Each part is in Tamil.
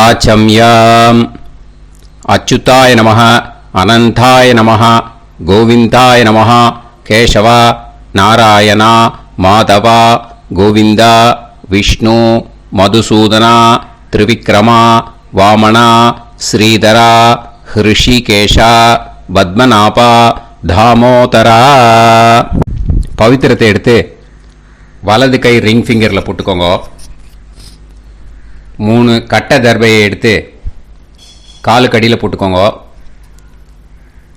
ஆச்சம்யாம். அச்சுதாய நமஹ, அனந்தாய நமஹ, கோவிந்தாய நமஹ, கேசவ, நாராயணா, மாதவா, கோவிந்தா, விஷ்ணு, மதுசூதனா, திரிவிக்ரமா, வாமனா, ஸ்ரீதரா, ஹிருஷிகேஷா, பத்மநாபா, தாமோதரா. பவித்திரத்தை எடுத்து வலது கை ரிங் ஃபிங்கரில் போட்டுக்கோங்க. 3 கட்டை தர்பையை எடுத்து காலுக்கடியில் போட்டுக்கோங்க.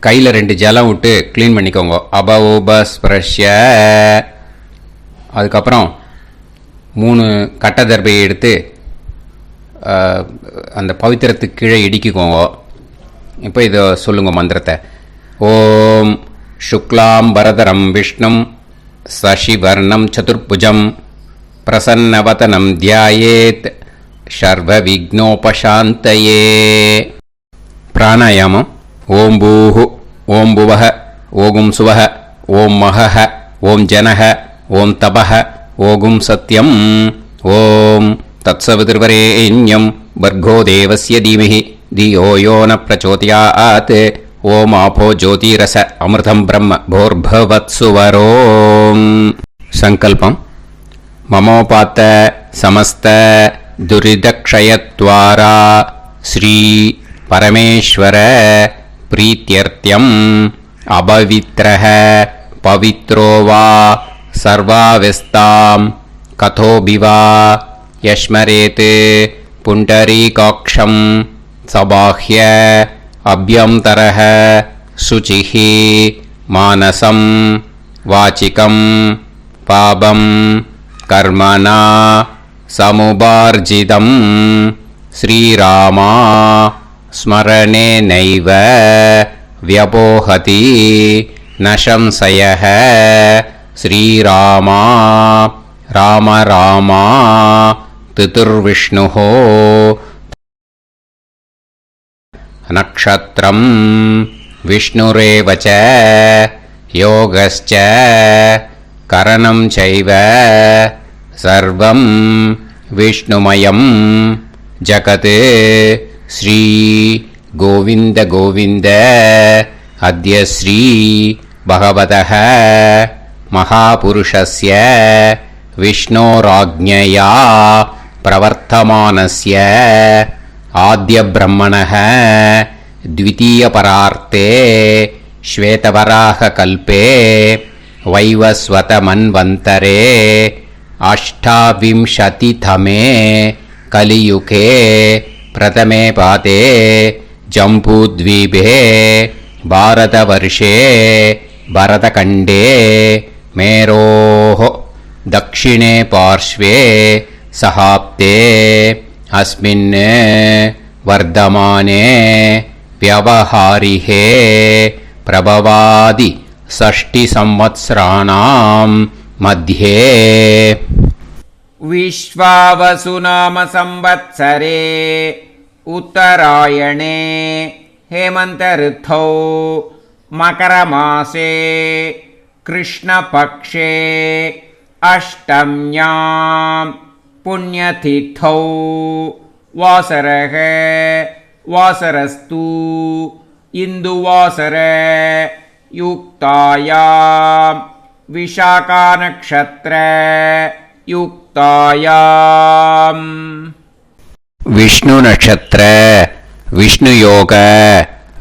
கையில் 2 ஜலம் விட்டு க்ளீன் பண்ணிக்கோங்க. அபஓபஸ்பிரஷ்ய. அதுக்கப்புறம் 3 கட்டை தர்பையை எடுத்து அந்த பவித்திரத்துக்கு கீழே இடிக்கிக்கோங்க. இப்போ இதை சொல்லுங்க மந்திரத்தை. ஓம் சுக்லாம் வரதரம் விஷ்ணும் சசிவர்ணம் சதுர்புஜம் பிரசன்னவதனம் தியாயேத் சர்வ விக்னோபசாந்தயே. பிராணாயாமம். ஓம் பூஹு, ஓம் புவஹ, ஓகும் சுவஹ, ஓம் மஹஹ, ஓம் ஜனஹ, ஓம் தபஹ, ஓகும் சத்யம். ஓம் தத்சவிதுர்வரேண்யம் வர்கோ தேவஸ்ய தீமஹி தியோ யோ ந பிரச்சோதயாத். ஓம் ஆபோ ஜோதிரச அமிர்தம் பிரம்ம போர்பவத்சுவரோம். சங்கல்பம். மமோபாத்த சமஸ்த துரிதக்ஷயத்வாரா ஸ்ரீ பரமேஸ்வர பிரீத்யர்த்தியம் அபவித்ரஹ பவித்ரோ வா சர்வாவஸ்தாம் கதோபிவா யஸ்மரேத் புண்டரீகாக்ஷம் சபாஹ்ய அப்யந்தரஹ சுசிஹி மானசம் வாச்சிகம் பாபம் கர்மணா சமுபார்ஜிதம் ஸ்ரீராமா ஸ்மரணேனைவ வ்யபோஹதி நசம்சயஹ. ஸ்ரீராமா ராம ராமா திதிர்விஷ்ணுஹோ. நக்ஷத்ரம் விஷ்ணுரேவ ச யோகஸ்ச கரணம் சைவ சர்வம் விஷ்ணுமயம் ஜகத். ஸ்ரீ கோவிந்த கோவிந்த அத்ய ஸ்ரீ பகவதः மகாபுருஷஸ்ய விஷ்ணோராஜ்ஞயா பிரவர்த்தமானஸ்ய ஆத்ய பிரம்மணः द्वितीयपरार्ते श्वेतवराह कल्पे वैवस्वत मन्वन्तरे अष्टाविंशतितमे कलियुगे प्रथमे पादे जम्बूद्वीपे भारतवर्षे भरतखण्डे मेरोः दक्षिणे पार्श्वे सहाब्दे अस्मिन् वर्धमाने व्यवहारिहे प्रभवादि 60 संवत्सराणां मध्ये विश्वावसुनाम संवत्सरे उत्तरायणे हेमंत ऋतौ मकरमासे कृष्णपक्षे अष्टम्यां पुण्यतिथौ वासरः वासरस्तु इंदुवासर युक्तायां विशाखा नक्षत्र युक्तायां विष्णु नक्षत्र विष्णु योग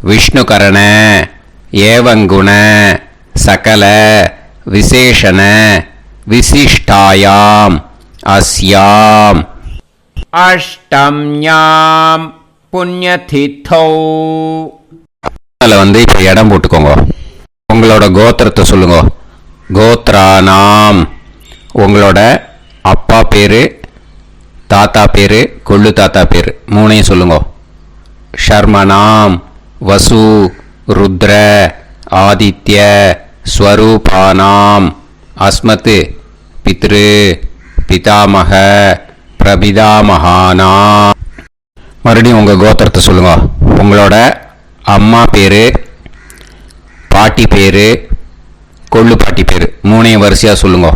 विष्णुकरण एवं गुण सकल विशेषण विशिष्टायां अस्यां अष्टम्यां पुण्यतिथौ. அதில் இப்போ இடம் போட்டுக்கோங்க. உங்களோட கோத்திரத்தை சொல்லுங்க. கோத்ரானாம். உங்களோட அப்பா பேர், தாத்தா பேர், கொள்ளு தாத்தா பேர் 3ஐயும் சொல்லுங்க. ஷர்மனாம் வசு ருத்ர ஆதித்ய ஸ்வரூபானாம் அஸ்மத் பித்ரு பிதாமக பிரபிதாமகானாம். மறுபடியும் உங்கள் கோத்திரத்தை சொல்லுங்க. உங்களோட அம்மா பேர், பாட்டி பேர், கொள்ளு பாட்டி பேர் 3ஐயும் வரிசையாக சொல்லுங்க.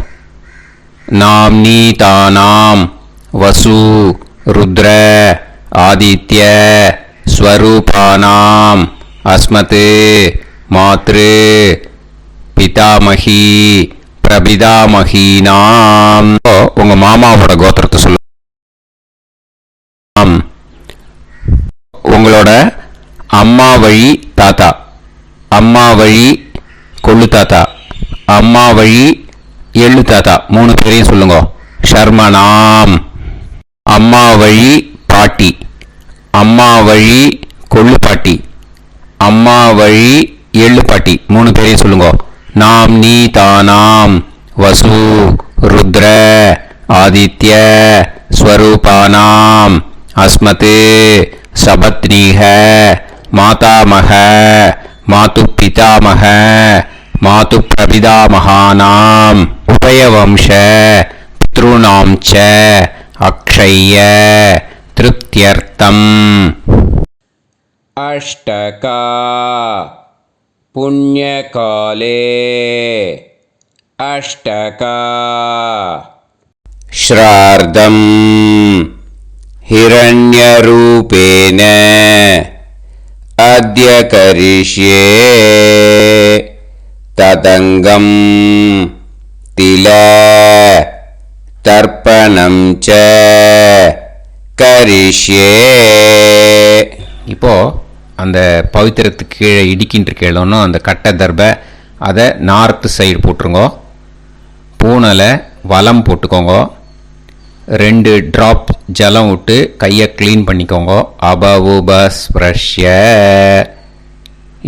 நாம் நீ தானாம் வசு ருத்ர ஆதித்ய ஸ்வரூபானாம் அஸ்மத் மாத்ரு பிதாமகி பிரபிதாமகீனாம். உங்க மாமாவோட கோத்திரத்தை சொல்லு. உங்களோட அம்மா வழி தாத்தா, அம்மா வழி கொள்ளு தாத்தா, அம்மா வழி எள்ளு தாத்தா, 3 பேரையும் சொல்லுங்க. ஷர்மனாம். அம்மா வழி பாட்டி, அம்மா வழி கொள்ளு பாட்டி, அம்மா வழி எள்ளு பாட்டி, 3 பேரையும் சொல்லுங்க. நாம் நீ தானாம் வசு ருத்ர ஆதித்ய ஸ்வரூபானாம் அஸ்மத் சபத்னீஹ மாதாமக மாது பிதாமக மாது பிரபிதாமகானாம் உபயவம்ச பித்ருணாம் ச அக்ஷய்ய திருப்தியர்த்தம். अष्टका पुण्यकाले अष्टका श्रार्धम् हिरण्यरूपेण अद्य करिष्ये तदङ्गं तिल तर्पणं च करिष्ये. இப்போ அந்த பவித்திரத்துக்கு கீழே இடிக்கின்ற கேளோன்னு அந்த கட்டை தர்பை அதை நார்த்து சைடு போட்டுருங்க. பூனலை வலம் போட்டுக்கோங்க. 2 ட்ராப் ஜலம் விட்டு கையை க்ளீன் பண்ணிக்கோங்க. அபவுபஸ்ப்ரஷ்ய.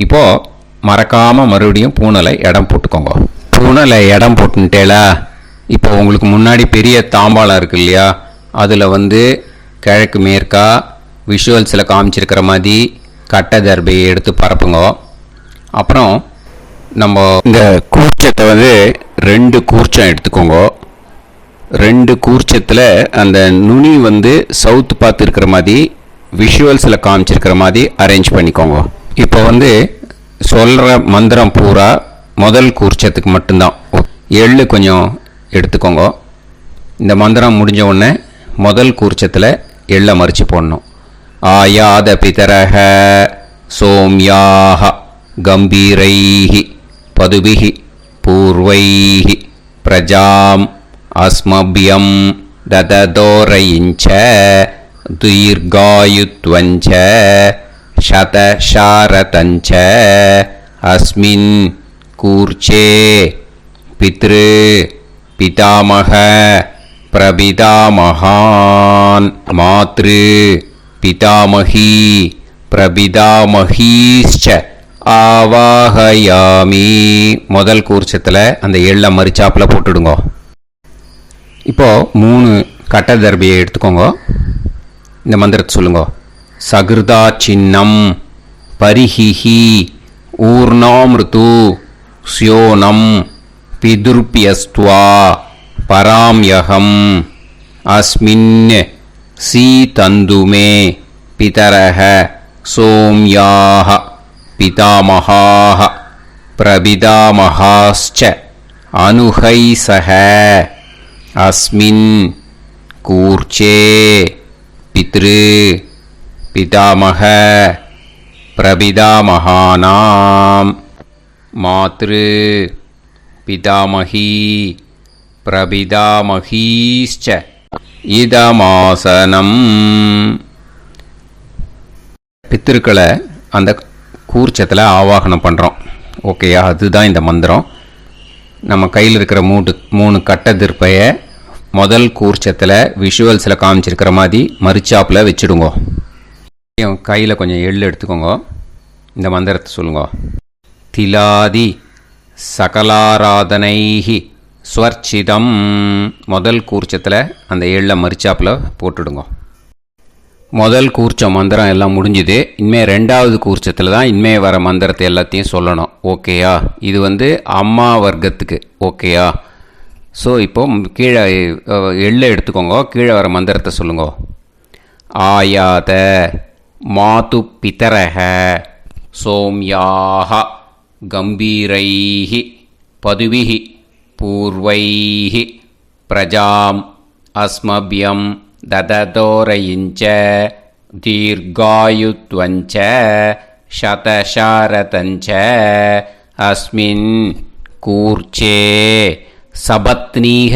இப்போது மறக்காமல் மறுபடியும் பூனலை இடம் போட்டுக்கோங்க. பூனலை இடம் போட்டுட்டேலா. இப்போ உங்களுக்கு முன்னாடி பெரிய தாம்பாளம் இருக்கு இல்லையா, அதில் கிழக்கு மேற்கா விஷுவல்ஸில் காமிச்சிருக்கிற மாதிரி கட்டை தர்பையை எடுத்து பரப்புங்க. அப்புறம் நம்ம இந்த கூர்ச்சத்தை 2 கூர்ச்சம் எடுத்துக்கோங்க. 2 கூர்ச்சத்தில் அந்த நுனி சவுத்து பார்த்து இருக்கிற மாதிரி விஷுவல்ஸில் காமிச்சிருக்கிற மாதிரி அரேஞ்ச் பண்ணிக்கோங்க. இப்போ சொல்கிற மந்திரம் பூரா முதல் கூர்ச்சத்துக்கு மட்டும்தான். எள்ளு கொஞ்சம் எடுத்துக்கோங்க. இந்த மந்திரம் முடிஞ்ச உடனே முதல் கூர்ச்சத்தில் எள்ளை மறித்து போடணும். ஆயாத பிதரஹ சோம்யாஹ கம்பீரைஹி பதுபிஹி பூர்வைஹி பிரஜாம் அஸ்மபியம் தததோரயிஞ்ச தீர்காயுத்வஞ்ச சதசாரதஞ்ச அஸ்மின் கூர்ச்சே பித்ரு பிதாமக பிரபிதாமகான் மாத்ரு பிதாமகி பிரபிதாமகீஷ்ச ஆவாஹயாமி. முதல் கூர்ச்சத்தில் அந்த எள்ளை மறிச்சாப்பில் போட்டுடுங்க. இப்போது 3 கட்டை தர்பையை எடுத்துக்கோங்க. இந்த மந்திரத்தை சொல்லுங்க. சகிருதா சின்னம் பரிஹிஹி ஊர்ணாமிருது ஸ்யோனம் பிதுர்பியஸ்துவா பராம்யகம் அஸ்மின் சீதந்துமே பிதரஹ சோம்யாஹ பிதாமகாஹ பிரபிதாமகாஸ்ச அனுஹைசஹ அஸ்மின் கூர்ச்சே பித்ரு பிதாமக பிரபிதாமகானாம் மாத்ரு பிதாமகி பிரபிதாமகீஷ்ச இதமாசனம். பித்திருக்களை அந்த கூர்ச்சத்தில் ஆவாகனம் பண்ணுறோம். ஓகேயா? அதுதான் இந்த மந்திரம். நம்ம கையில் இருக்கிற 3 கட்டை திருப்பையை முதல் கூர்ச்சத்தில் விஷுவல்ஸில் காமிச்சிருக்கிற மாதிரி மறிச்சாப்பில் வச்சுடுங்க. கையில் கொஞ்சம் எள்ளு எடுத்துக்கோங்க. இந்த மந்திரத்தை சொல்லுங்க. திலாதி சகலாராதனைஹி ஸ்வர்ச்சிதம். முதல் கூர்ச்சத்தில் அந்த எள்ளை மறிச்சாப்பில் போட்டுடுங்க. முதல் கூர்ச்சம் மந்திரம் எல்லாம் முடிஞ்சுது. இனிமேல் 2வது கூர்ச்சத்தில் தான் இனிமேல் வர மந்திரத்தை எல்லாத்தையும் சொல்லணும். ஓகேயா? இது அம்மா வர்க்கத்துக்கு. ஓகேயா? ஸோ இப்போ கீழே எள்ளை எடுத்துக்கோங்க. கீழே வர மந்திரத்தை சொல்லுங்க. ஆயாத மாது பிதரஹ சோம்யாஹ கம்பீரைஹி பதுவிஹி பூர்வைஹி பிரஜாம் அஸ்மபியம் தததோரயிஞ்ச தீர்காயுத்வஞ்ச சதசாரதஞ்ச அஸ்மின் கூர்ச்சே சபத்னீக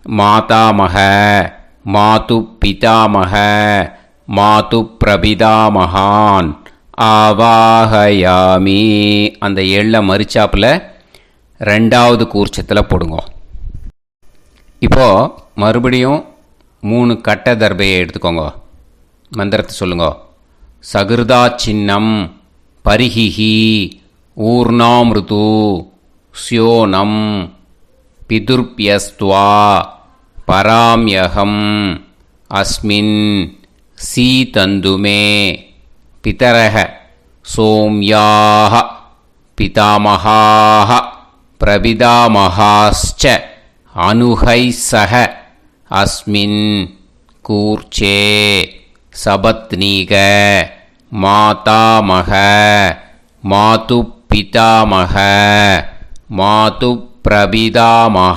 மாதாமக மாது பிதாமக மாது பிரபிதாமகான் ஆவாஹயாமி. அந்த எள்ள மரிச்சாப்பில் ரெண்டாவது கூர்ச்சத்தில் போடுங்க. இப்போது மறுபடியும் 3 கட்ட தர்பையை எடுத்துக்கோங்க. மந்திரத்தை சொல்லுங்க. சகிருதா சின்னம் பரிஹிஹி ஊர்ணாமிருது ஸ்யோனம் பிதுர்பியஸ்துவா பராம்யகம் அஸ்மின் சீதந்துமே பிதரஹ சோம்யாஹ பிதாமஹாஹ பிரபிதாமஹாஸ்ச அனுஹைசஹ அஸ்மின் கூர்ச்சே சபத்னீக மாதாமக மாது பிதாமக மாது பிரபிதாமகானாம்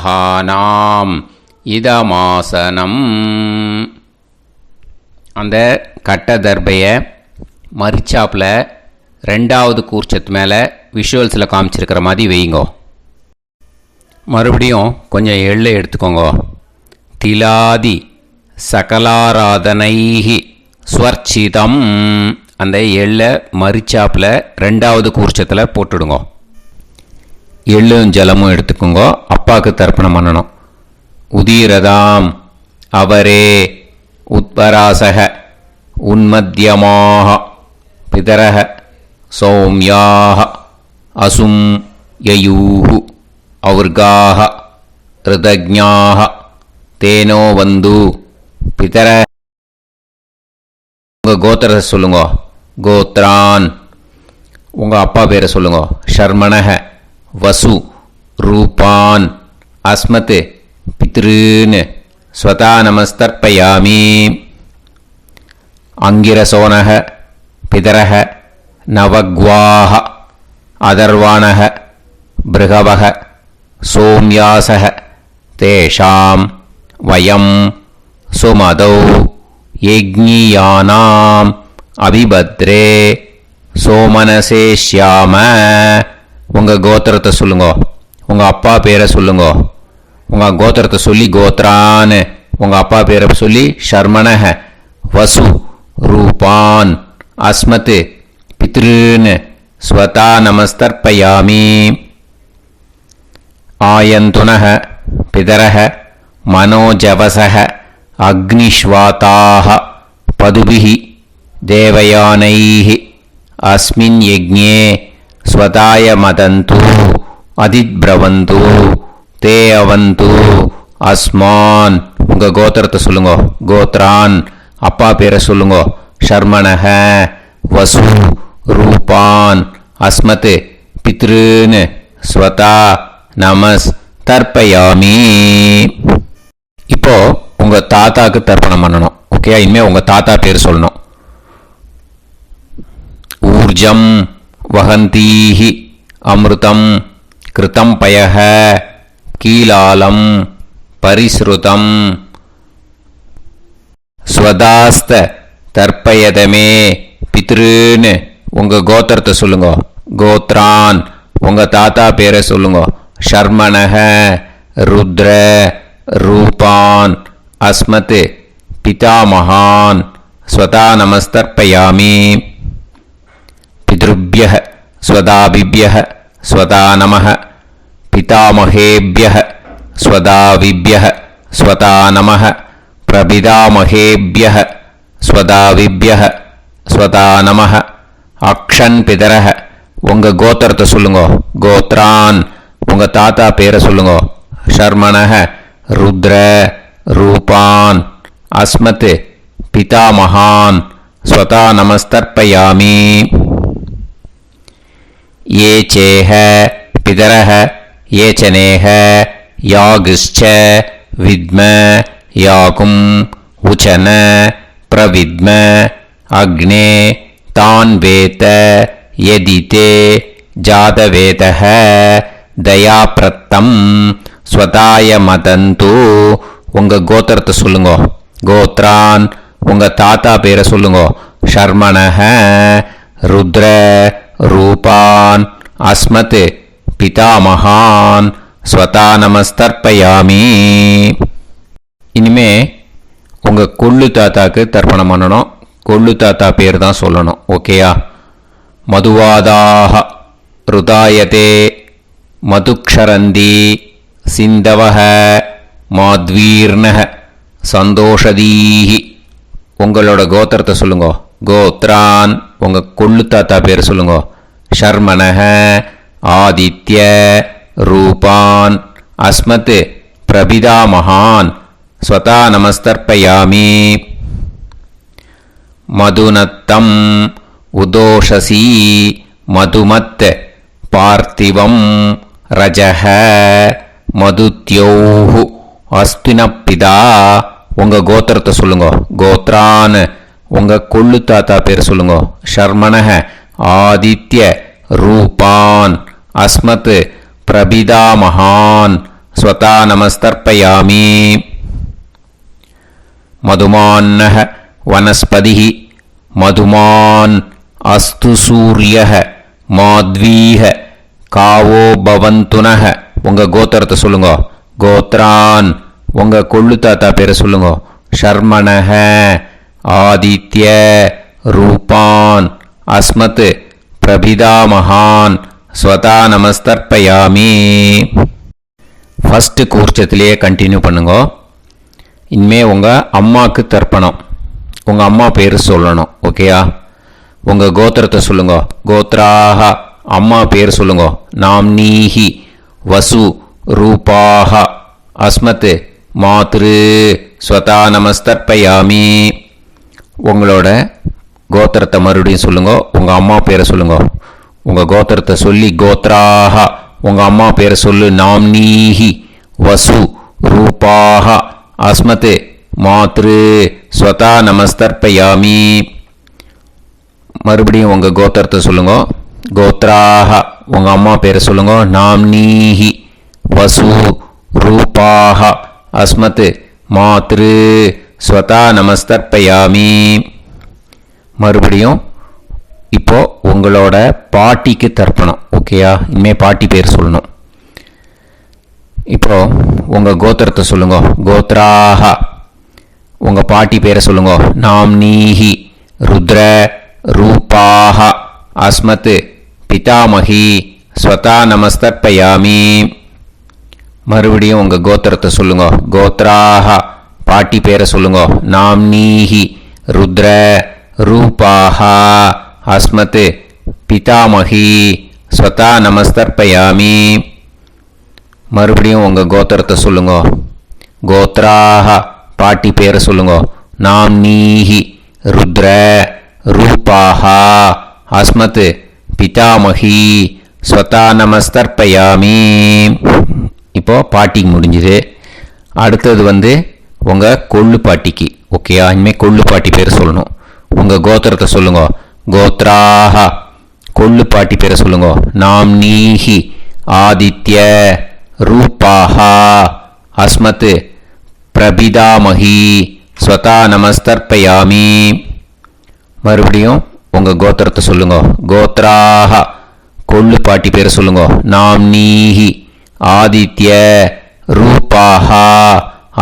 இதமாசனம். அந்த கட்ட தர்பையை மரிச்சாப்பில் ரெண்டாவது கூர்ச்சத்து மேலே விஷுவல்ஸில் காமிச்சிருக்கிற மாதிரி வைங்கோ. மறுபடியும் கொஞ்சம் எள்ளை எடுத்துக்கோங்க. திலாதி சகலாராதனைஹி ஸ்வர்ச்சிதம். அந்த எள்ளை மரிச்சாப்பில் ரெண்டாவது கூர்ச்சத்தில் போட்டுடுங்க. எள்ளும் ஜலமும் எடுத்துக்கோங்க. அப்பாவுக்கு தர்ப்பணம் பண்ணணும். உதீரதாம் அவரே உத்வராசக உன்மத்யமாக பிதரக சௌம்யாக அசும் யயூஹு ஔர்காக ரிதஜ்ஞாக தேனோ வந்து பிதர. உங்கள் கோத்திரத்தை சொல்லுங்க. கோத்ரான். உங்கள் அப்பா பேரை சொல்லுங்க. ஷர்மணக வசு ரூபான் அஸ்மத் பித்ருன்னு ஸ்வதா நமஸ்தர்ப்பயாமி. அங்கிரசோனக பிதரக நவக்வாஹ அதர்வாணக பிருகவக சோம்யாசக தேஷாம் வயம் சுமதௌ யஜ்ஞியானாம் அபிபத்ரே சோமனசேஷ்யாம. உங்கள் கோத்திரத்தை சொல்லுங்க. உங்கள் அப்பா பேரை சொல்லுங்க. உங்கள் கோத்திரத்தை சொல்லி கோத்ரான்னு, உங்கள் அப்பா பேரை சொல்லி ஷர்மணக வசு ரூபான் அஸ்மத் பித்ருன்னு ஸ்வதா நமஸ்தர்ப்பயாமி. ஆயந்துனக பிதரக மனோஜவசக அக்னிஷ்வாதாக பதுபிஹி தேவயானைஹி அஸ்மின் யஜ்ஞே ஸ்வதாய மதந்து அதித்ப்ரவந்து தே அவந்து அஸ்மான். உங்கள் கோத்திரத்தை சொல்லுங்க. கோத்ரான். அப்பா பேரை சொல்லுங்க. ஷர்மணக வசு ரூபான் அஸ்மத் பித்ருன்னு ஸ்வதா நமஸ் தர்ப்பயாமி. இப்போ உங்கள் தாத்தாக்கு தர்ப்பணம் பண்ணணும். ஓகே, இனிமேல் உங்கள் தாத்தா பேர் சொல்லணும். ஊர்ஜம் வஹந்தீஹி அமிர்தம் கிருதம் பயஹ கீலாலம் பரிஸ்ருதம் ஸ்வதாஸ்த தர்ப்பயதமே பித்ருன்னு. உங்கள் கோத்திரத்தை சொல்லுங்க. கோத்ரான். உங்கள் தாத்தா பேரை சொல்லுங்க. ஷர்மணக ருத்ர ரூபான் அஸ்மத் பிதாமகான் ஸ்வதா நமஸ்தர்ப்பயாமி. பித்ருப்யஹ ஸ்வதாபிப்யஹ ஸ்வதா நமஹ பிதாமகேப்யஹ ஸ்வதாவிப்யஹ ஸ்வதா நமஹ பிரபிதாமகேப்யஹ ஸ்வதாவிப்யஹ ஸ்வதா நமஹ. அக்ஷன் பிதரஹ. உங்கள் கோத்திரத்தை சொல்லுங்க. கோத்ரான். உங்கள் தாத்தா பேரை சொல்லுங்க. ஷர்மணக ருத்ர ரூபான் அஸ்மத் பிதாமகான் ஸ்வதா நமஸ்தர்ப்பயாமி. ये चेह पितरः ये चनेह यागश्च विद्म याकुं उचन प्रविद्म अग्ने तान् वेत यदिते जातवेतः दयाप्रत्तं स्वताय मदन्तु. உங்கள் கோத்திரத்தை சொல்லுங்க. கோத்ரான். உங்கள் தாத்தா பேரை சொல்லுங்க. ஷர்மணஹ ருத்ர ரூபான் அஸ்மத் பிதாமகான் ஸ்வதா நமஸ்தர்ப்பயாமி. இனிமே உங்கள் கொள்ளு தாத்தாக்கு தர்ப்பணம் பண்ணணும். கொள்ளு தாத்தா பேர் தான் சொல்லணும். ஓகேயா? மதுவாதாக ருதாயதே மதுக்ஷரந்தி சிந்தவஹ மாத்வீர்ணஹ சந்தோஷதீஹி. உங்களோட கோத்திரத்தை சொல்லுங்க. கோத்ரான் உங்கள் கொள்ளு தாத்தா பேர் சொல்லுங்க. ஷர்மணஹ ஆதித்ய ரூபான் அஸ்மத் பிரபிதாமகான் ஸ்வதா நமஸ்தர்ப்பயாமி. மதுநத்தம் உதோஷசி மதுமத் பார்த்திவம் ரஜஹ மதுத்யோஹு அஸ்தினப்பிதா. உங்கள் கோத்திரத்தை சொல்லுங்க. கோத்ரான் உங்கள் கொள்ளு தாத்தா பேர் சொல்லுங்க. ஷர்மணஹ ஆதித்ய ரூபான் அஸ்மத் பிரபிதாமகான் ஸ்வதா நமஸ்தர்ப்பயாமி. மதுமான்னஹ வனஸ்பதிஹ மதுமான் அஸ்து சூரியஹ மாத்வீஹ காவோ பவந்துனஹ. உங்கள் கோத்திரத்தை சொல்லுங்க. கோத்ரான் உங்கள் கொள்ளு தாத்தா பேரை சொல்லுங்க. ஷர்மணஹ ஆதித்ய ரூபான் அஸ்மத் பிரபிதாமகான் ஸ்வதா நமஸ்தர்ப்பயாமி. ஃபஸ்ட்டு கூர்ச்சத்திலேயே கண்டினியூ பண்ணுங்க. இனிமே உங்கள் அம்மாவுக்கு தர்ப்பணம். உங்கள் அம்மா பேர் சொல்லணும். ஓகேயா? உங்கள் கோத்திரத்தை சொல்லுங்க. கோத்ராக அம்மா பேர் சொல்லுங்க. நாம்னீஹி வசு ரூபாக அஸ்மத் மாத்ரு ஸ்வதா நமஸ்தர்ப்பயாமி. உங்களோட கோத்திரத்தை மறுபடியும் சொல்லுங்க. உங்கள் அம்மா பேரை சொல்லுங்க. உங்கள் கோத்திரத்தை சொல்லி கோத்ராக உங்கள் அம்மா பேரை சொல்லு. நாம்னீஹி வசு ரூபாக அஸ்மத் மாத்ரு ஸ்வதா நமஸ்தர்ப்பயாமி. மறுபடியும் உங்கள் கோத்திரத்தை சொல்லுங்க. கோத்ராக உங்கள் அம்மா பேரை சொல்லுங்க. நாம்னீஹி வசு ரூபாக அஸ்மத் மாத்ரு ஸ்வதா நமஸ்தர்ப்பயாமி. மறுபடியும் இப்போ உங்களோட பாட்டிக்கு தர்ப்பணம். ஓகேயா? இனிமேல் பாட்டி பேர் சொல்லணும். இப்போ உங்கள் கோத்திரத்தை சொல்லுங்க. கோத்ராக உங்கள் பாட்டி பேரை சொல்லுங்க. நாம்னீஹி ருத்ர ரூபாக அஸ்மத் பிதாமகி ஸ்வதா நமஸ்தர்ப்பயாமி. மறுபடியும் உங்கள் கோத்திரத்தை சொல்லுங்க. கோத்ராக பாட்டி பேரை சொல்லுங்க. நாம்னீஹி ருத்ர ரூபாக அஸ்மத் பிதாமகி ஸ்வதா நமஸ்தர்ப்பயாமி. மறுபடியும் உங்கள் கோத்திரத்தை சொல்லுங்க. கோத்ராக பாட்டி பேரை சொல்லுங்க. நாம்னீஹி ருத்ர ரூபாக அஸ்மத் பிதாமகி ஸ்வதா நமஸ்தர்ப்பயாமி. இப்போ பாட்டிக்கு முடிஞ்சுது. அடுத்தது உங்கள் கொள்ளு பாட்டிக்கு. ஓகேயா? இனிமேல் கொள்ளு பாட்டி பேர் சொல்லணும். உங்கள் கோத்திரத்தை சொல்லுங்க. கோத்ராக கொள்ளு பாட்டி பேரை சொல்லுங்க. நாம்னீஹி ஆதித்ய ரூபாக அஸ்மத் பிரபிதாமகி ஸ்வதா நமஸ்தர்ப்பயாமி. மறுபடியும் உங்கள் கோத்திரத்தை சொல்லுங்க. கோத்ராக கொள்ளு பாட்டி பேரை சொல்லுங்க. நாம்னீஹி ஆதித்ய ரூபாக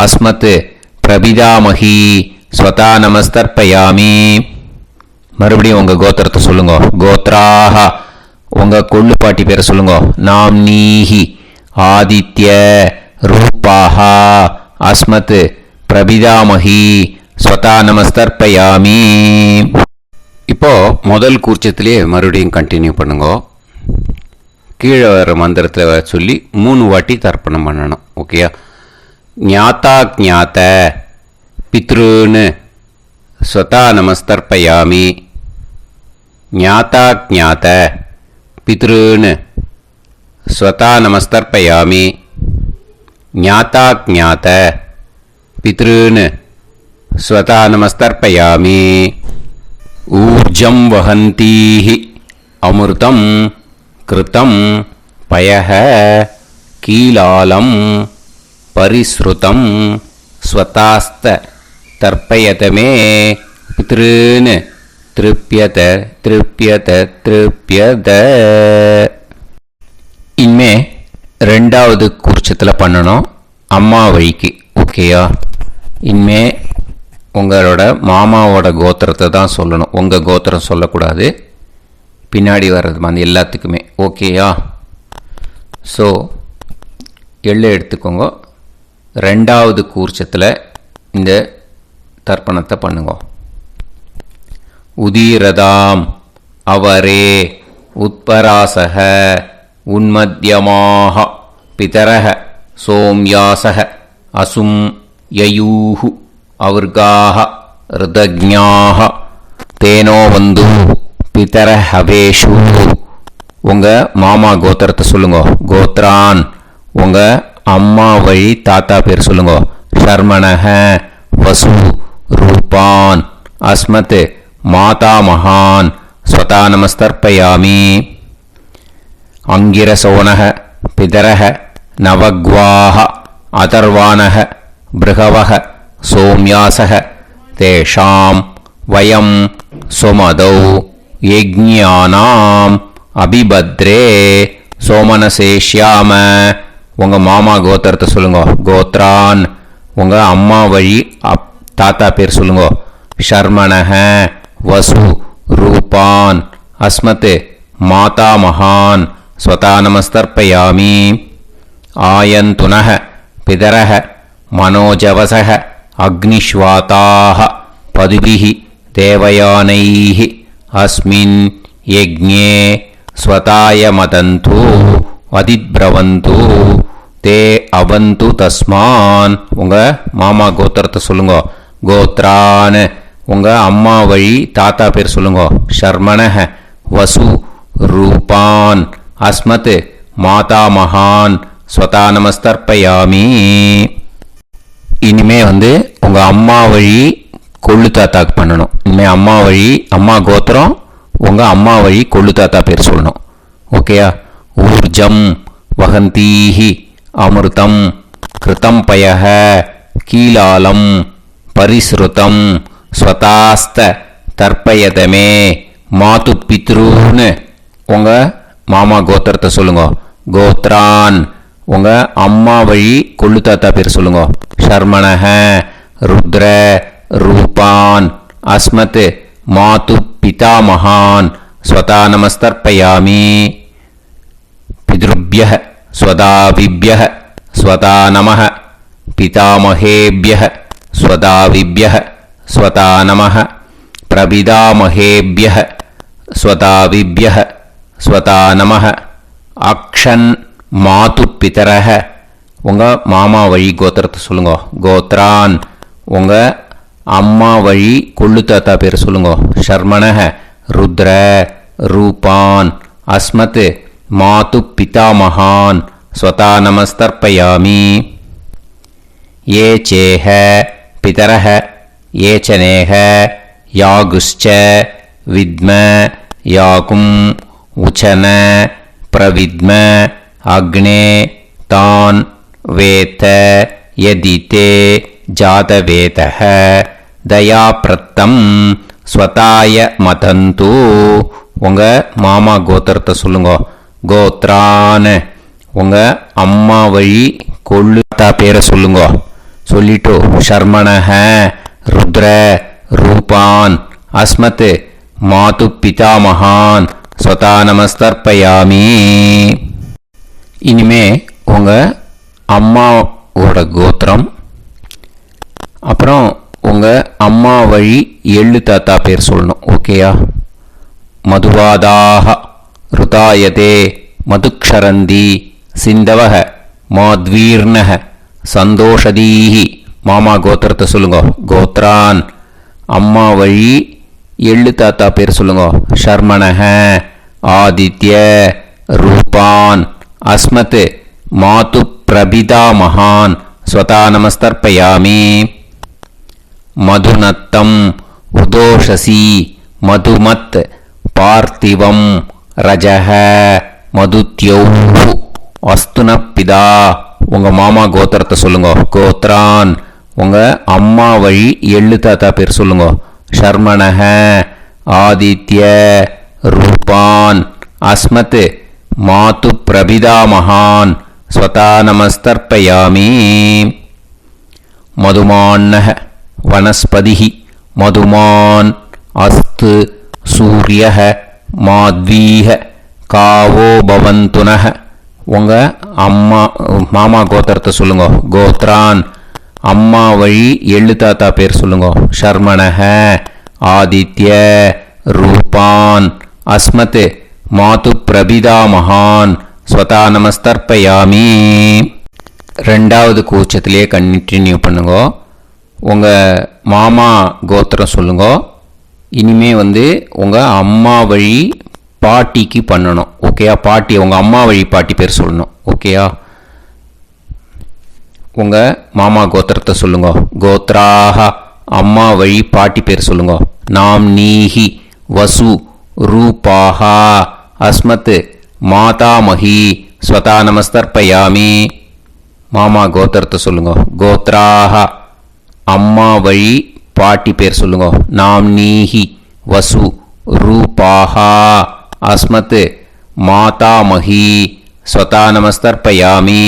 அஸ்மத் பிரபிதாமகி ஸ்வதா நமஸ்தர்ப்பயாமி. மறுபடியும் உங்கள் கோத்திரத்தை சொல்லுங்க. கோத்ராக உங்கள் கொள்ளு பாட்டி பேரை சொல்லுங்க. நாம்னீஹி ஆதித்ய ரூபாக அஸ்மத் பிரபிதாமகி ஸ்வதா நமஸ்தர்ப்பயாமி. இப்போ முதல் கூர்ச்சத்திலே மறுபடியும் கண்டினியூ பண்ணுங்க. கீழே வர மந்திரத்தை சொல்லி 3 வாட்டி தர்ப்பணம் பண்ணணும். ஓகேயா? ஞாத்தா ஞாத்த பித்ருன்னு ஸ்வதா நமஸ்தர்ப்பயாமி. ஞாத்தா ஞாத்த பித்ருன்னு ஸ்வதா நமஸ்தர்ப்பயாமி. ஞாத்தா ஞாத்த பித்ருன்னு ஸ்வதா நமஸ்தர்ப்பயாமி. ஊர்ஜம் வஹந்தீஹி அமிர்தம் கிருதம் பயஹ கீலாலம் பரிஸ்ருதம் ஸ்வதாஸ்த தர்ப்பயதமே பித்ருன்னு திருப்பியத திருப்பியத திருப்பியத. இனிமே ரெண்டாவது கூர்ச்சத்தில் பண்ணணும் அம்மா வழிக்கு. ஓகேயா? இனிமே உங்களோட மாமாவோட கோத்திரத்தை தான் சொல்லணும், உங்கள் கோத்திரம் சொல்லக்கூடாது. பின்னாடி வர்றது மாதிரி எல்லாத்துக்குமே. ஓகேயா? ஸோ எள்ளு எடுத்துக்கோங்க. ரெண்டாவது கூர்ச்சத்தில் இந்த தர்ப்பணத்தை பண்ணுங்க. உதீரதாம் அவரே உத்பராசக உன்மத்யமாக பிதரக சோம்யாசக அசும் யயூஹு அவர்காக ருதஜ்ஞாக தேனோ வந்து பிதர ஹவேஷு. உங்கள் மாமா கோத்திரத்தை சொல்லுங்க. கோத்ரான் உங்கள் அம்மா வழி தாத்தா பேர் சொல்லுங்க. ஷர்மணக வசு ரூபான் அஸ்மத் மாதா மகான் ஸ்வதா நமஸ்தர்ப்பயாமி. அங்கிரசோனக பிதரக நவக்வாக அதர்வானக பிருகவக சோம்யாசக தேஷாம் வயம் சுமதௌ யஜ்ஞானாம் அபிபத்ரே சோமனசேஷ்யாம. உங்கள் மாமா கோத்திரத்தை சொல்லுங்க. கோத்ரான் உங்கள் அம்மா வழி தாத்தா பேர் சொல்லுங்க. ஷர்மணக வசு ரூபான் அஸ்மத் மாதா மகான் ஸ்வதா நமஸ்தர்ப்பயாமி. ஆயந்துனக பிதரக மனோஜவசக அக்னிஷ்வாதாக பதுபிஹி தேவயானைஹி அஸ்மின் யஜ்ஞே ஸ்வதாய மதந்து அதிப்ரவந்து தே அவந்து தஸ்மான். உங்கள் மாமா கோத்திரத்தை சொல்லுங்க. கோத்ரான் உங்கள் அம்மா வழி தாத்தா பேர் சொல்லுங்க. ஷர்மணக வசு ரூபான் அஸ்மத் மாதா மகான் ஸ்வதா நமஸ்தர்ப்பயாமி. இனிமே உங்கள் அம்மா வழி கொள்ளு தாத்தாக்கு பண்ணணும். இனிமேல் அம்மா வழி அம்மா கோத்திரம் உங்கள் அம்மா வழி கொள்ளு தாத்தா பேர் சொல்லணும். ஓகேயா? ஊர்ஜம் வகந்தீஹி அமிர்தம் கிருதம் பயஹ கீலாலம் பரிஸ்ருதம் ஸ்வதாஸ்த தர்ப்பயதமே மாது பித்ருன்னு உங்கள் மாமா கோத்திரத்தை சொல்லுங்க. கோத்ரான் உங்கள் அம்மா வழி கொள்ளு தாத்தா பேர் சொல்லுங்க. ஷர்மணக ருத்ர ரூபான் அஸ்மத் மாது பிதாமகான் ஸ்வதா நமஸ்தர்ப்பயாமி. பித்ருப்யः ஸ்வதாவிப்யः ஸ்வதா நமः பிதாமகேப்யः ஸ்வதாவிப்யः ஸ்வதா நமः பிரபிதாமகேப்யः ஸ்வதாவிப்யः ஸ்வதா நமः. அக்ஷன் மாது பிதரக உங்கள் மாமா வழி கோத்திரத்தை சொல்லுங்க. கோத்ரான் உங்கள் அம்மா வழி கொள்ளு தாத்தா பேர் சொல்லுங்க. ஷர்மணக ருத்ர ரூபான் அஸ்மத் மாது பிதாமகான் ஸ்வதா நமஸ்தர்ப்பயாமி. ये चेह पितरः ये च नेह यागुश्च विद्म याकुम् उचन प्रविद्म अग्ने तान् वेत यदिते जातवेतः दयाप्रत्तम् स्वताय मदन्तु. உங்கள் மாமா கோத்திரத்தை சொல்லுங்க. கோத்ரான் உங்கள் அம்மா வழி கொள்ளு தாத்தா பேரை சொல்லுங்க. சொல்லிட்டு ஷர்மணக ருத்ர ரூபான் அஸ்மத் மாது பிதாமகான் ஸ்வதா நமஸ்தர்ப்பயாமி. இனிமே உங்கள் அம்மாவோட கோத்திரம் அப்புறம் உங்கள் அம்மா வழி எள்ளு தாத்தா பேர் சொல்லணும். ஓகேயா? மதுவாதாக ருதாயதே மதுக்ஷரந்தி சிந்தவக மாத்வீர்ணக சந்தோஷதீஹி. மாமா கோத்திரத்தை சொல்லுங்க. கோத்ரான் அம்மா வழி எள்ளு தாத்தா பேர் சொல்லுங்க. ஷர்மணக ஆதித்ய ரூபான் அஸ்மத் மாது பிரபிதாமகான் ஸ்வதா நமஸ்தர்ப்பயாமி. மதுநத்தம் உதோஷசி மதுமத் பார்த்திவம் ரஜக மதுத்யௌஹு அஸ்துனப்பிதா. உங்கள் மாமா கோத்திரத்தை சொல்லுங்க. கோத்ரான் உங்கள் அம்மா வழி எள்ளு தாத்தா பேர் சொல்லுங்க. ஷர்மணஹ ஆதித்ய ரூபான் அஸ்மத் மாது பிரபிதாமகான் ஸ்வதா நமஸ்தர்ப்பயாமி. மதுமான்னஹ வனஸ்பதிஹி மதுமான் அஸ்து சூரியஹ மாத்வீஹ காவோ பவந்துனஹ. உங்கள் மாமா கோத்திரத்தை சொல்லுங்க. கோத்ரான் அம்மா வழி எள்ளு தாத்தா பேர் சொல்லுங்க. ஷர்மணஹ ஆதித்ய ரூபான் அஸ்மத் மாது பிரபிதாமகான் ஸ்வதா நமஸ்தர்ப்பயாமி. ரெண்டாவது கூச்சத்திலே கண்டினியூ பண்ணுங்க. உங்கள் மாமா கோத்திரம் சொல்லுங்க. இனிமே உங்கள் அம்மா வழி பாட்டிக்கு பண்ணணும். ஓகேயா? பாட்டி உங்கள் அம்மா வழி பாட்டி பேர் சொல்லணும். ஓகேயா? உங்கள் மாமா கோத்திரத்தை சொல்லுங்க. கோத்ராஹ அம்மா வழி பாட்டி பேர் சொல்லுங்க. நாம் நீஹி வசு ரூபாஹா அஸ்மத் மாதாமஹி ஸ்வதா நமஸ்தர்ப்பயாமி. மாமா கோத்திரத்தை சொல்லுங்க. கோத்ராஹ அம்மா வழி பாட்டி பேர் சொல்லுங்க. நாம் நீஹி வசு ரூபாஹா அஸ்மத் மாதாமஹி ஸ்வதா நமஸ்தர்ப்பயாமி.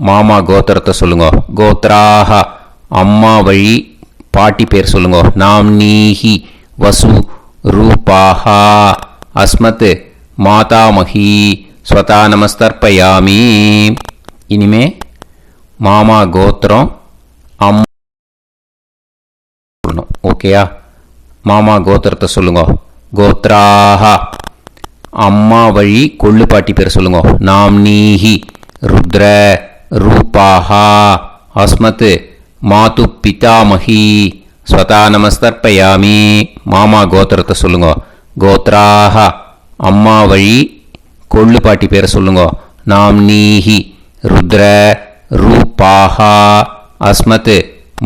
மாமா கோத்திரத்தை சொல்லுங்க. கோத்ராஹ அம்மா வழி பாட்டி பேர் சொல்லுங்க. நாம் நீஹி வசு ரூபாஹா அஸ்மத் மாதாமஹி ஸ்வதா நமஸ்தர்ப்பயாமி. இனிமே மாமா கோத்திரம் அம்மா சொல்லணும். ஓகேயா? மாமா கோத்திரத்தை சொல்லுங்க. கோத்ராஹ அம்மா வழி கொள்ளு பாட்டி பேர் சொல்லுங்க. நாம் நீஹி ருத்ர ரூபாஹா அஸ்மத் மாது பிதாமஹி ஸ்வதா நமஸ்தர்ப்பயாமி. மாமா கோத்திரத்தை சொல்லுங்க. கோத்ராஹ அம்மா வழி கொள்ளு பாட்டி பேரை சொல்லுங்க. நாம் நீஹி ருத்ர ரூபாஹா அஸ்மத்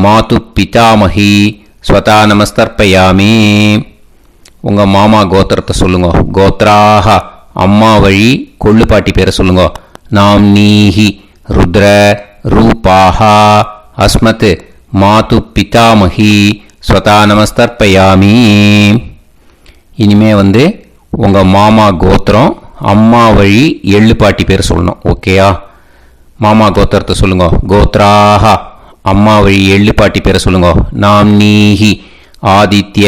மாது பிதாமஹி ஸ்வதா நமஸ்தர்ப்பயாமி. உங்கள் மாமா கோத்திரத்தை சொல்லுங்க. கோத்ராஹ அம்மா வழி கொள்ளு பாட்டி பேரை சொல்லுங்க. நாம் நீஹி ருத்ர ரூபாஹா அஸ்மத் மாது பிதாமஹி ஸ்வதா நமஸ்தர்ப்பயாமி. இனிமே உங்கள் மாமா கோத்திரம் அம்மா வழி எள்ளு பாட்டி பேர் சொல்லணும். ஓகேயா? மாமா கோத்திரத்தை சொல்லுங்க. கோத்ராஹ அம்மா வழி எள்ளு பாட்டி பேரை சொல்லுங்க. நாம் நீஹி ஆதித்ய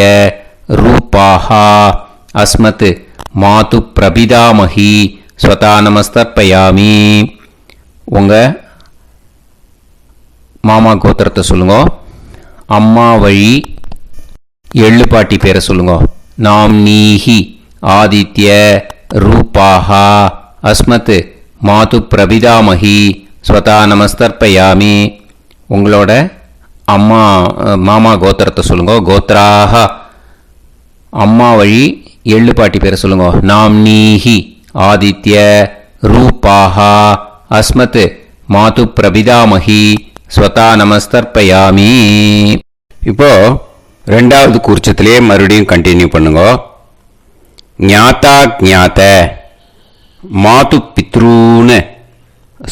ரூபாஹா அஸ்மத் மாது பிரபிதாமஹி ஸ்வதா நமஸ்தர்ப்பயாமி. உங்கள் மாமா கோத்திரத்தை சொல்லுங்க. அம்மா வழி எள்ளு பாட்டி பேரை சொல்லுங்க. நாம் நீஹி ஆதித்ய ரூபாஹா அஸ்மத் மாது பிரபிதாமஹி ஸ்வதா நமஸ்தர்ப்பயாமி. உங்களோட மாமா கோத்திரத்தை சொல்லுங்க. கோத்ராஹ அம்மா வழி எள்ளு பாட்டி பேரை சொல்லுங்க. நாம் நீஹி ஆதித்ய ரூபாஹா அஸ்மத் மாது பிரபிதாமஹி ஸ்வதா நமஸ்தர்ப்பயாமி. இப்போ ரெண்டாவது கூர்ச்சத்திலே மறுபடியும் கண்டினியூ பண்ணுங்க. ஞாதா ஞாத மாது பித்ரூன்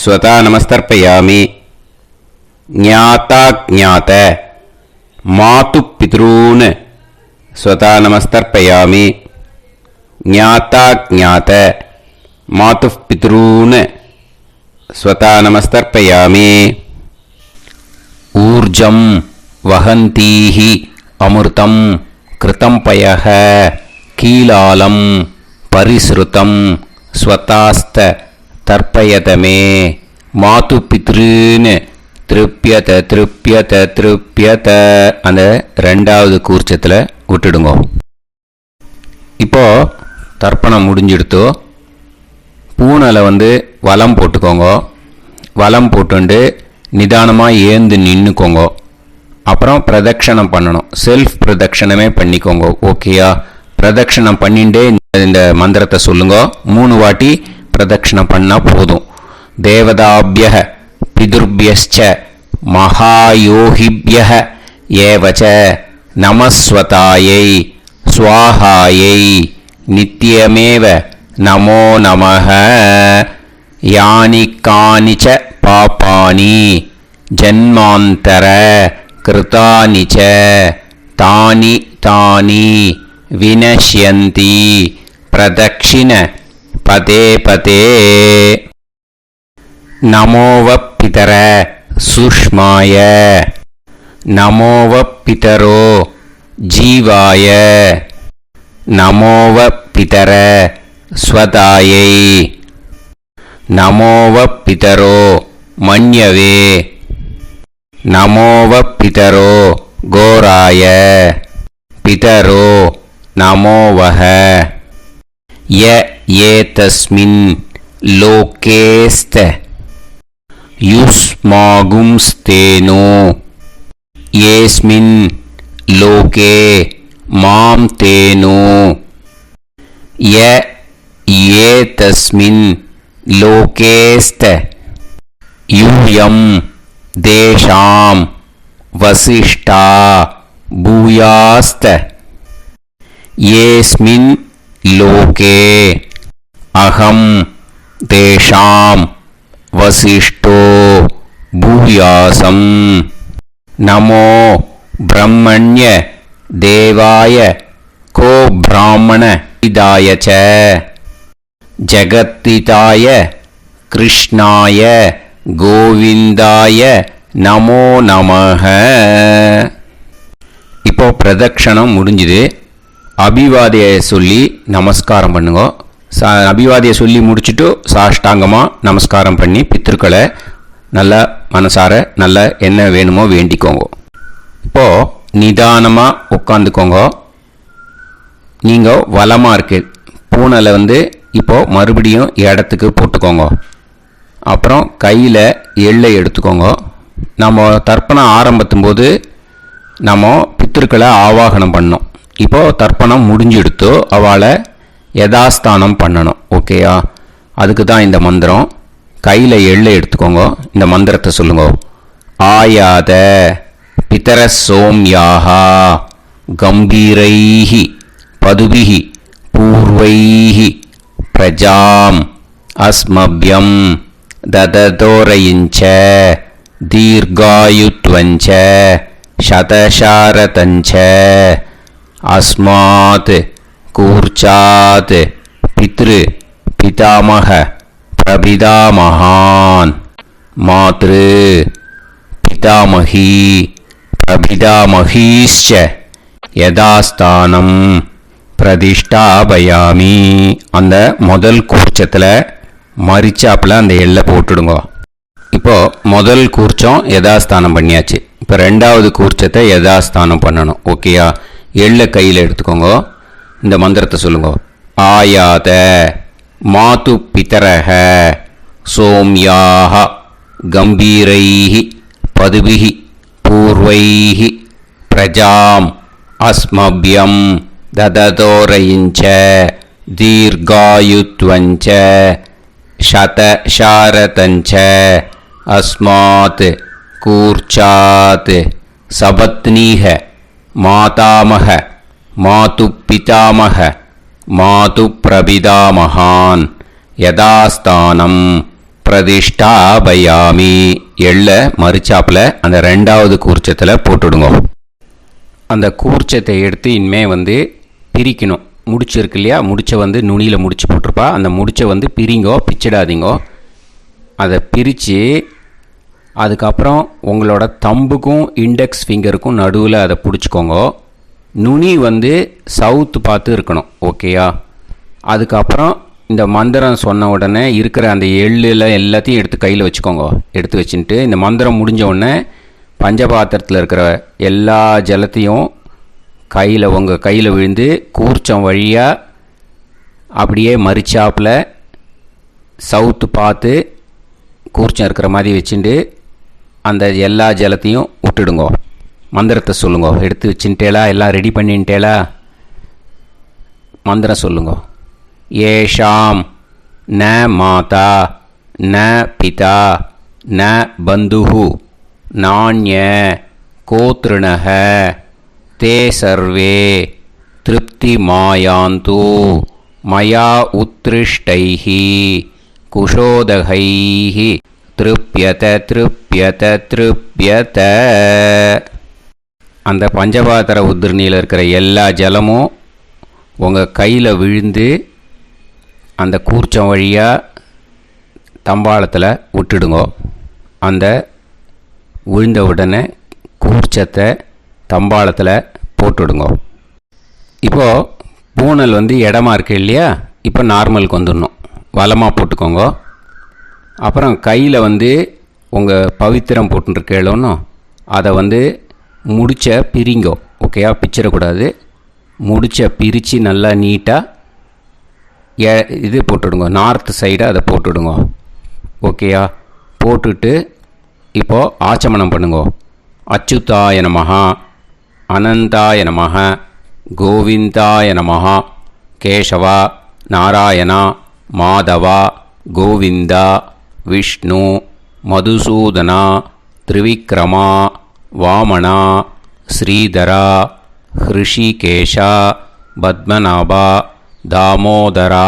ஸ்வதா நமஸ்தர்ப்பயாமி. ஞாதா ஞாத மாது பித்ரூன் ஸ்வதா நமஸ்தர்ப்பயாமி. ஞாதா ஞாத மாது பித்ரூன் ஸ்வதா நமஸ்தர்ப்பயாமி. ஊர்ஜம் வஹந்தீஹி அமிர்தம் கிருதம் பயஹ கீலாலம் பரிஸ்ருதம் ஸ்வதாஸ்த தர்ப்பயதமே மாது பித்ருன்னு திருப்பியத திருப்பியத திருப்பியத. அந்த ரெண்டாவது கூர்ச்சத்தில் விட்டுடுங்க. இப்போ தர்ப்பணம் முடிஞ்சிடுத்தோ பூனலை வலம் போட்டுக்கோங்க. வலம் போட்டுண்டு நிதானமாக ஏந்து நின்றுக்கோங்க. அப்புறம் பிரதட்சணம் பண்ணணும். செல்ஃப் பிரதட்சணமே பண்ணிக்கோங்க. ஓகேயா? பிரதட்சணம் பண்ணிண்டே இந்த மந்திரத்தை சொல்லுங்க. 3 வாட்டி பிரதட்சணம் பண்ணால் போதும். தேவதாபியः பிதுர்பியஸ்ச மகாயோகிபியः ஏவச நமஸ்வதாயை ஸ்வாஹாயை நித்யமேவ நமோ நமः. யானி கானிச்ச பாபானி ஜன்மாந்தர கிருதானி ச தானி தானி வினஷ்யந்தி பிரதக்ஷிண பதே பதே. நமோவ பிதர சுஷ்மாய நமோவ பிதரோ ஜீவாய நமோவ பிதர ஸ்வதாயை நமோவ பிதரோ மன்யவே நமோவ பிதரோ கோராய பிதரோ நமோவஹ. ய ஏதஸ்மின் லோகேஸ்த யுஸ்மாகும்ஸ்தேனோ ஏஸ்மின் லோகே மாம் தேனோ. ய ஏதஸ்மின் லோகேஸ்த யூயம் தேஷாம் வசிஷ்டா பூயாஸ்த. ஏஸ்மின் லோகே அகம் தேஷாம் வசிஷ்டோ பூயாசம். நமோ பிரம்மண்ய தேவாய கோ பிராமண இதாய ச ஜகத்திதாய கிருஷ்ணாய கோவிந்தாய நமோ நமஹ. இப்போ பிரதக்ஷணம் முடிஞ்சுது. அபிவாதியை சொல்லி நமஸ்காரம் பண்ணுங்க. அபிவாதியை சொல்லி முடிச்சுட்டு சாஷ்டாங்கமாக நமஸ்காரம் பண்ணி பித்திருக்களை நல்லா மனசார நல்லா என்ன வேணுமோ வேண்டிக்கோங்க. இப்போது நிதானமாக உட்காந்துக்கோங்க. நீங்கள் வலமாக இருக்கு பூனலை இப்போது மறுபடியும் இடத்துக்கு போட்டுக்கோங்க. அப்புறம் கையில் எள்ளை எடுத்துக்கோங்க. நம்ம தர்ப்பணம் ஆரம்பித்தும் போது நம்ம பித்திருக்களை ஆவாகனம் பண்ணோம். இப்போது தர்ப்பணம் முடிஞ்செடுத்து அவளை யதாஸ்தானம் பண்ணணும். ஓகேயா? அதுக்கு தான் இந்த மந்திரம். கையில் எள்ளை எடுத்துக்கோங்க. இந்த மந்திரத்தை சொல்லுங்க. ஆயாத பிதர சோம்யாஹா கம்பீரைஹி பதுபிஹி பூர்வைஹி பிரஜாம் அஸ்மப்யம் தததோரயிஞ்ச தீர்காயுத்வஞ்ச சதசாரதஞ்ச அஸ்மாத் கூர்ச்சாத் பித்ரு பிதாமக பிரபிதாமகான் மாத்ரு பிதாமகி பிரபிதாமகீஷ்ச யதாஸ்தானம் பிரதிஷ்டாபயாமி. அந்த முதல் கூர்ச்சத்தில் மரிச்சாப்பில் அந்த எள்ளை போட்டுடுங்க. இப்போது முதல் கூர்ச்சம் யதாஸ்தானம் பண்ணியாச்சு. இப்போ ரெண்டாவது கூர்ச்சத்தை யதாஸ்தானம் பண்ணணும். ஓகேயா? எள்ளை கையில் எடுத்துக்கோங்க. இந்த மந்திரத்தை சொல்லுங்க. ஆயாத மாது பிதரஹ சோம்யாஹ கம்பீரைஹி பதுபிஹி பூர்வைஹி பிரஜாம் அஸ்மப்யம் தததோரயிஞ்ச தீர்காயுத்வஞ்ச சதசாரதஞ்ச அஸ்மாத் கூர்ச்சாத் சபத்னீஹ மாதாமஹ மாது பிதாமஹ மாது பிரபிதாமகான் யதாஸ்தானம் பிரதிஷ்டாபயாமி. எள்ள மரிச்சாப்பில் அந்த ரெண்டாவது கூர்ச்சத்தில் போட்டுடுங்க. அந்த கூர்ச்சத்தை எடுத்து இனிமே பிரிக்கணும். முடிச்சிருக்கு இல்லையா? முடிச்சை நுனியில் முடிச்சு போட்டிருப்பா. அந்த முடிச்சை பிரிங்கோ, பிச்சிடாதீங்கோ. அதை பிரித்து அதுக்கப்புறம் உங்களோட தம்புக்கும் இண்டெக்ஸ் ஃபிங்கருக்கும் நடுவில் அதை பிடிச்சிக்கோங்க. நுனி சவுத்து பார்த்து இருக்கணும். ஓகேயா? அதுக்கப்புறம் இந்த மந்திரம் சொன்ன உடனே இருக்கிற அந்த எள்ளில் எல்லாத்தையும் எடுத்து கையில் வச்சுக்கோங்க. எடுத்து வச்சுட்டு இந்த மந்திரம் முடிஞ்ச உடனே பஞ்சபாத்திரத்தில் இருக்கிற எல்லா ஜலத்தையும் உங்கள் கையில் விழுந்து கூர்ச்சம் வழியாக அப்படியே மரிச்சாப்பில் சவுத்து பார்த்து கூர்ச்சம் இருக்கிற மாதிரி வச்சுட்டு அந்த எல்லா ஜலத்தையும் விட்டுடுங்க. மந்திரத்தை சொல்லுங்க. எடுத்து வச்சுட்டேலா? எல்லாம் ரெடி பண்ணிட்டேலா? மந்திரம் சொல்லுங்க. ஏஷாம் ந மாதா ந பிதா ந பந்துஹு நாண்ய கோத்ருணஹ தே சர்வே திருப்தி மாயாந்து மயா உத்ருஷ்டைஹி குஷோதகைஹி திருப்யத திருப்யத திருப்யத. அந்த பஞ்சபாத்திர உதிரணியில் இருக்கிற எல்லா ஜலமும் உங்கள் கையில் விழுந்து அந்த கூர்ச்சம் வழியாக தம்பாளத்தில் விட்டுடுங்க. அந்த விழுந்த உடனே கூர்ச்சத்தை தம்பாளத்தில் போட்டுவிடுங்க. இப்போது பூனல் இடமா இருக்கு இல்லையா, இப்போ நார்மலுக்கு வந்துடணும். வலமாக போட்டுக்கோங்க. அப்புறம் கையில் உங்கள் பவித்திரம் போட்டுருக்கேளோன்னு அதை முடிச்ச பிரிங்கோ. ஓகேயா, பிச்சிடக்கூடாது. முடிச்ச பிரித்து நல்லா நீட்டாக இது போட்டுடுங்க, நார்த் சைடை அதை போட்டுடுங்க. ஓகேயா, போட்டுட்டு இப்போது ஆச்சமனம் பண்ணுங்க. அச்சுதாய நமஹ, அனந்தாய நமஹ, கோவிந்தாய நமஹ, கேசவா, நாராயணா, மாதவா, கோவிந்தா, விஷ்ணு, மதுசூதனா, திரிவிக்ரமா, வாமனா, ஸ்ரீதரா, ஹிருஷிகேஷா, பத்மநாபா, தாமோதரா.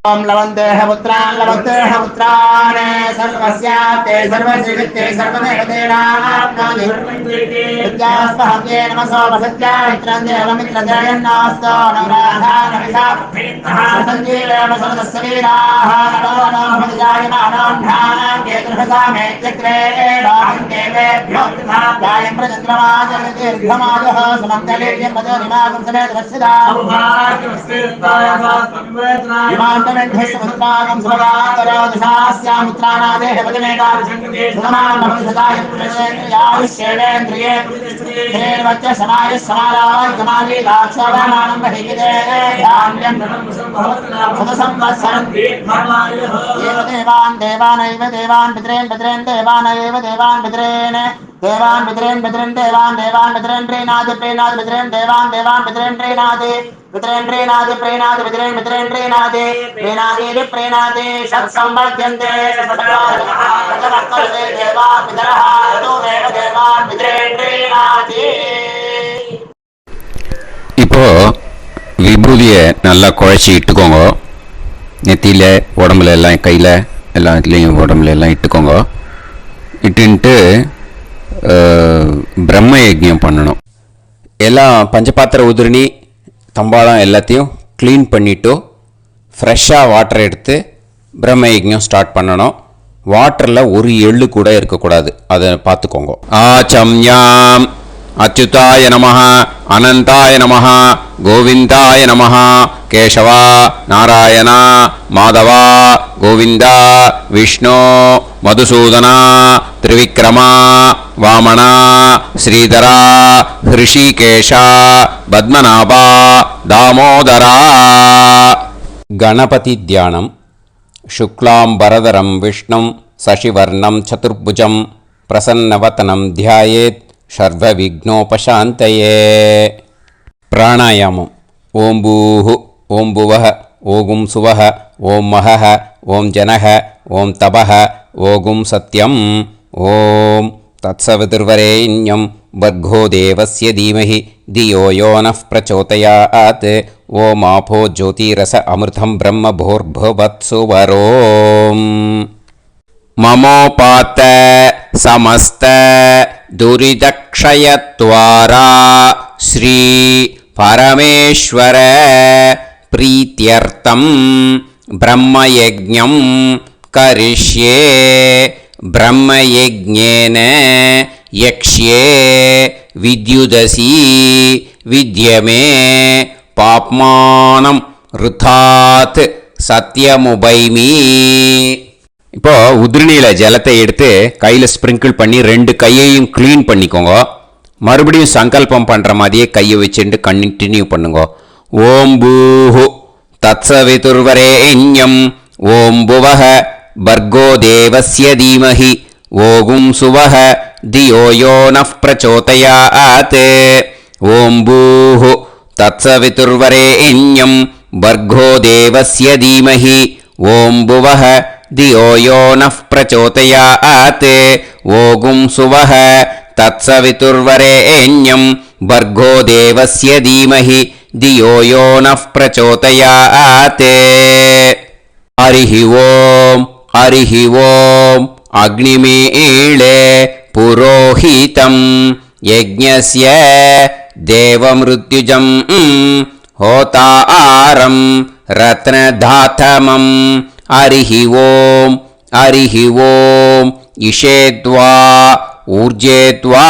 ओम लवन्तेह पुत्रान् लवन्तेह पुत्रान् सर्वस्याते सर्वश्रीवित्ते सर्वदेवतेनाप्नोति विद्यास्पहते नमसो वसत्या मित्रं देवमित्रजयन्नास्तो नवराधानविषाः सञ्जीवेम समदस्य वीराः नमो नमः जायमानां केतुर्भसामे चक्रे राहं देवेभ्यो गायं प्रचन्द्रमाजर्दीर्घमाजः समङ्गलेयं पदोनिमागं समेत वत्सदा समुद्रागं सुभगातरादशास्यामुत्रानादेह वदनेकाभिसङ्गते सुधमानमभिसदाय पुरुषेन्द्रियाविश्येवेन्द्रिये देवच्च समाय समाराय कमाली दाक्षादानानं बहिगिदे धान्यं सदसंवत्सरं एव देवान् देवान् पितरेन् देवानैव देवान् पितरेन् देवान् पितरेन् प्रीणादि पितरेन् देवान् पितरेन् प्रीणादि प्रीणादि षट्संवर्ध्यन्ते देवा पितरः ततोमेव देवान् पितरेन् प्रीणादि. இப்போ விபூதியை நல்லா குழச்சி இட்டுக்கோங்க. நெத்தியில், உடம்புல எல்லாம், கையில் எல்லா இதுலேயும் உடம்புல எல்லாம் இட்டுக்கோங்க. இட்டுன்ட்டு பிரம்ம யஜ்ஞம் பண்ணணும். எல்லாம் பஞ்சபாத்திர உதிரணி தம்பாளம் எல்லாத்தையும் க்ளீன் பண்ணிவிட்டு ஃப்ரெஷ்ஷாக வாட்டர் எடுத்து பிரம்ம யஜ்ஞம் ஸ்டார்ட் பண்ணணும். வாட்டரில் ஒரு எள்ளு கூட இருக்கக்கூடாது, அதை பார்த்துக்கோங்க. ஆச்சம்யாம் அச்சுதாய நமஹ, அனந்தாய நமஹ, கோவிந்தாய நமஹ, கேசவா, நாராயணா, மாதவா, கோவிந்தா, விஷ்ணு, மதுசூதனா, திரிவிக்ரமா, வாமனா, ஸ்ரீதரா, ஹிருஷிகேஷா, பத்மநாபா, தாமோதரா. கணபதி தியானம். சுக்லாம்பரதரம் விஷ்ணும் சசிவர்ணம் சதுர்புஜம் பிரசன்னவதனம் தியாயேத் சர்வ விக்னோபசாந்தயே. பிராணாயாமம். ஓம் பூஹு, ஓம் புவஹ, ஓகும் சுவஹ, ஓம் மஹஹ, ஓம் ஜனஹ, ஓம் தபஹ, ஓகும் சத்யம். ஓம் தத்சவிதுர்வரேண்யம் வர்கோ தேவஸ்ய தீமஹி தியோ யோ நः பிரச்சோதயாத். ஓம் ஆபோ ஜோதிரஸ அமிர்தம் பிரம்ம भूर्भुवत्सुवरोम्. ममोपात समस्त दुरिदक्षयत्वारा श्री परमेश्वर प्रीत्यर्थं ब्रह्मयज्ञं करिष्ये. ब्रह्मयज्ञेन यक्ष्ये विद्युदसि विद्यमे पाप्मानं ऋथात् सत्यमुपैमि. இப்போ உதிரணியில் ஜலத்தை எடுத்து கையில் ஸ்ப்ரிங்கிள் பண்ணி 2 கையையும் க்ளீன் பண்ணிக்கோங்க. மறுபடியும் சங்கல்பம் பண்ணுற மாதிரியே கையை வச்சுட்டு கண்டினியூ பண்ணுங்க. ஓம் பூஹு தத்சவிதுர்வரேண்யம் ஓம் புவஹ பர்கோ தேவஸ்ய தீமஹி ஓகும் சுவஹ தியோ யோ நः பிரச்சோதயாத். ஓம் பூஹு தத்சவிதுர்வரேண்யம் பர்கோ தேவஸ்ய தீமஹி ஓம் புவஹ தியோ யோ நः பிரச்சோதயாத். ஓகும் சுவஹ தத்சவிதுர்வரேண்யம் பர்கோ தேவஸ்ய தீமஹி தியோ யோ நः பிரச்சோதயாத். ஹரிஹி ஓம் ஹரிஹி ஓம். அக்னிமீளே புரோஹிதம் யஜ்ஞஸ்ய தேவமிருத்யுஜம் ஹோதாரம் ரத்னதாதமம் அரிஹி ஓம் இஷேத்வா ஊர்ஜேத்வா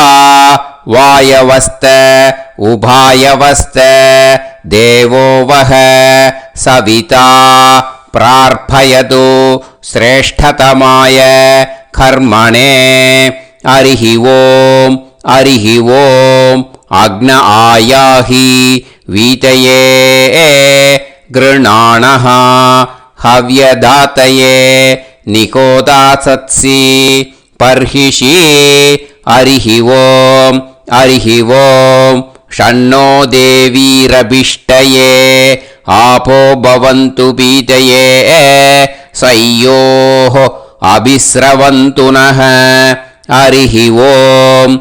வாயவஸ்த உபாயவஸ்த தேவோ வஹ சவிதா பிரார்ப்பயது ஸ்ரேஷ்டதமாய கர்மணே அரிஹி ஓம் அக்ன ஆயாஹி வீதயே கிருணாணஹ ஹவ்யதாத்தயே நிகோதாசத்சி பர்ஹிஷி அரிஹி ஓம் ஷண்ணோ தேவீரபிஷ்டயே ஆபோ பவந்து பீதயே சய்யோः அபிஸ்ரவந்து நः அரிஹி ஓம்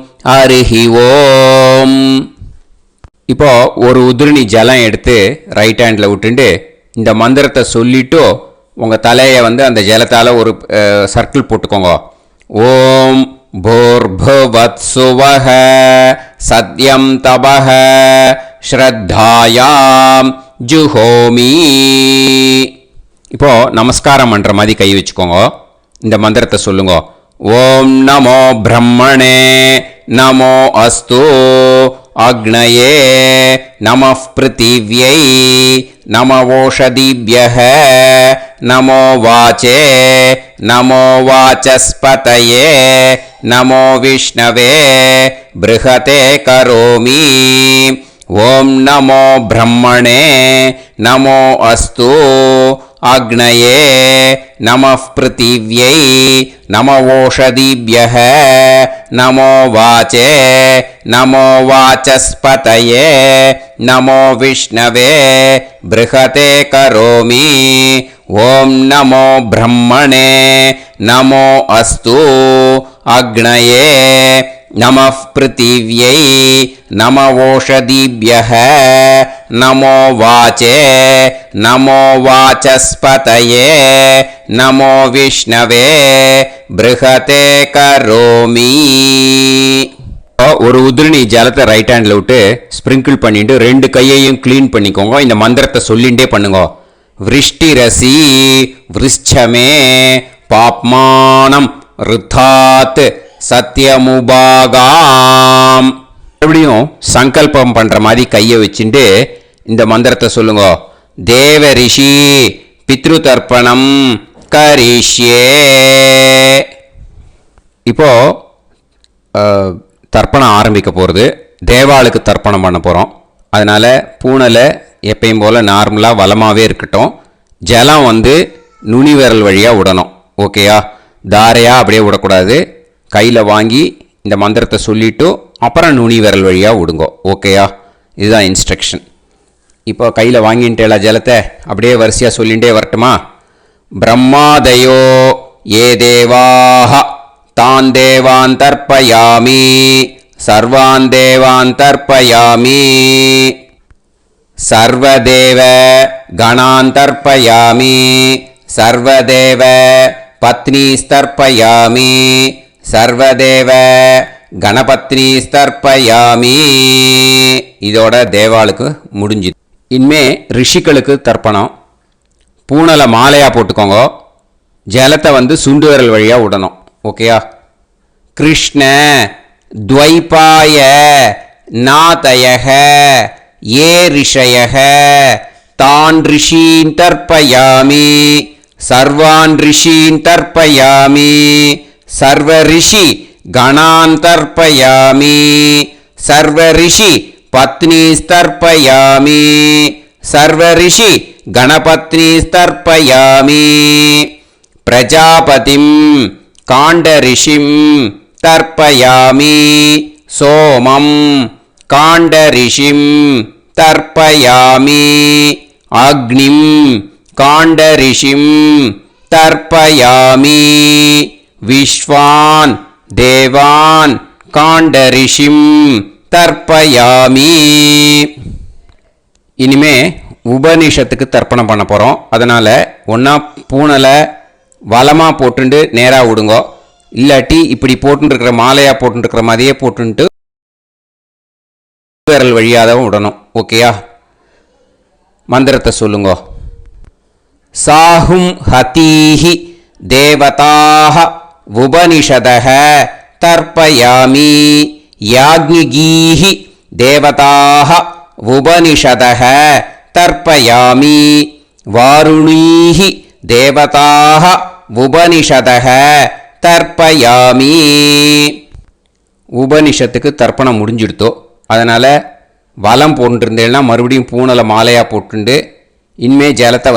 இப்போ ஒரு உதிரணி ஜலம் எடுத்து ரைட் ஹேண்டில் விட்டுண்டு இந்த மந்திரத்தை சொல்லிட்டு உங்கள் தலையை வந்து அந்த ஜலத்தால் ஒரு சர்க்கிள் போட்டுக்கோங்க. ஓம் பூர்புவத்சுவஹ சத்யம் தபஹ ஸ்ரத்தாயாம் ஜுஹோமி. இப்போ நமஸ்காரம் பண்ணுற மாதிரி கை வச்சுக்கோங்க. இந்த மந்திரத்தை சொல்லுங்க. ஓம் நமோ பிரம்மணே நமோ அஸ்து அக்னயே நமः பிருத்திவ்யை நமவோஷதிभ्यः நமோ வாச்சே நமோ வாசஸ்பதயே நமோ விஷ்ணவே ப்ருஹதே கரோமி. ஓம் நமோ பிரம்மணே நமோ அஸ்து அக்னயே நமः பிருத்திவ்யை நமவோஷதிभ्यः நமோ வாச்சே நமோ வாசஸ்பதயே நமோ விஷ்ணவே ப்ருஹதே கரோமி. ஓம் நமோ பிரம்மணே நமோ அஸ்து அக்னயே நமः பிருத்திவ்யை நமவோஷதிभ्यः நமோ வாச்சே நமோ வாசஸ்பதயே நமோ விஷ்ணவே ப்ருஹதே கரோமி. ஒரு உதிரணி ஜலத்தை ரைட் ஹேண்டில் விட்டு ஸ்ப்ரிங்கிள் பண்ணிட்டு ரெண்டு கையையும் க்ளீன் பண்ணிக்கோங்க. இந்த மந்திரத்தை சொல்லிகிட்டே பண்ணுங்க. விருஷ்டிரசி விருஷ்சமே பாப்மானம் ருத்தாத் சத்யமுபாகாம். எப்படியும் சங்கல்பம் பண்ற மாதிரி கையை வச்சுட்டு இந்த மந்திரத்தை சொல்லுங்க. தேவ ரிஷி பித்ரு தர்ப்பணம் கரிஷ்யே. இப்போ தர்ப்பணம் ஆரம்பிக்க போகிறது. தேவாளுக்கு தர்ப்பணம் பண்ண போகிறோம். அதனால் பூனலை எப்பயும் போல் நார்மலாக வளமாகவே இருக்கட்டும். ஜலம் வந்து நுனி விரல் வழியாக விடணும். ஓகேயா? தாரையாக அப்படியே விடக்கூடாது. கையில் வாங்கி இந்த மந்திரத்தை சொல்லிவிட்டு அப்புறம் நுனி விரல் வழியாக விடுங்க. ஓகேயா? இதுதான் இன்ஸ்ட்ரக்ஷன். இப்போ கையில் வாங்கிட்டேல ஜலத்தை அப்படியே வரிசையாக சொல்லிகிட்டே வரட்டுமா? பிரம்மாதயோ ஏ தேவாஹ தான் தேவான் தர்ப்பயாமி சர்வான் தேவான் தர்ப்பயாமி சர்வதேவ கணான் தர்ப்பயாமி சர்வதேவ பத்னீஸ்தர்ப்பயாமி சர்வதேவ கணபத்னீஸ்தர்ப்பயாமி. இதோட தேவாளுக்கு முடிஞ்சுது. இனிமே ரிஷிகளுக்கு தர்ப்பணம். பூனலை மாலையாக போட்டுக்கோங்க. ஜலத்தை வந்து சுண்டு விரல் வழியாக விடணும். ஓகேயா? கிருஷ்ண துவைபாய நாதயக ஏ ரிஷயக தான் ரிஷீன் தர்ப்பயாமி சர்வான் ரிஷீன் தர்ப்பயாமி சர்வ ரிஷி கணான் தர்ப்பயாமி சர்வ ரிஷி பத்னீஸ்தர்ப்பயாமி சர்வ ரிஷி கணபத்னீஸ்தர்ப்பயாமி பிரஜாபதிம் காண்டரிஷிம் தர்ப்பயாமி சோமம் காண்டரிஷிம் தர்ப்பயாமி அக்னிம் காண்டரிஷிம் தர்ப்பயாமி விஸ்வான் தேவான் காண்டரிஷிம் தர்ப்பயாமி. இனிமே உபநிஷத்துக்கு தர்ப்பணம் பண்ண போகிறோம். அதனால் ஒன்றா பூனலை வலமாக போட்டுண்டு நேராக விடுங்கோ. இல்லாட்டி இப்படி போட்டுருக்கிற மாலையாக போட்டுருக்கிற மாதிரியே போட்டுன்ட்டு விரல் வழியாக தான் விடணும். ஓகேயா? மந்திரத்தை சொல்லுங்க. சாஹும் ஹதீஹி தேவதாக உபனிஷதஹ தர்ப்பயாமி. யாக்ஞிகீஹி தேவதாக உபனிஷதஹ தர்ப்பயாமி. வாருணீஹி தேவதாக உபனிஷதஹ தர்ப்பயாமி. உபனிஷத்துக்கு தர்ப்பணம் முடிஞ்சிடுத்தோ, அதனால் வலம் போட்டுருந்தேன்னா மறுபடியும் பூனலை மாலையாக போட்டுண்டு இனிமே ஜலத்தை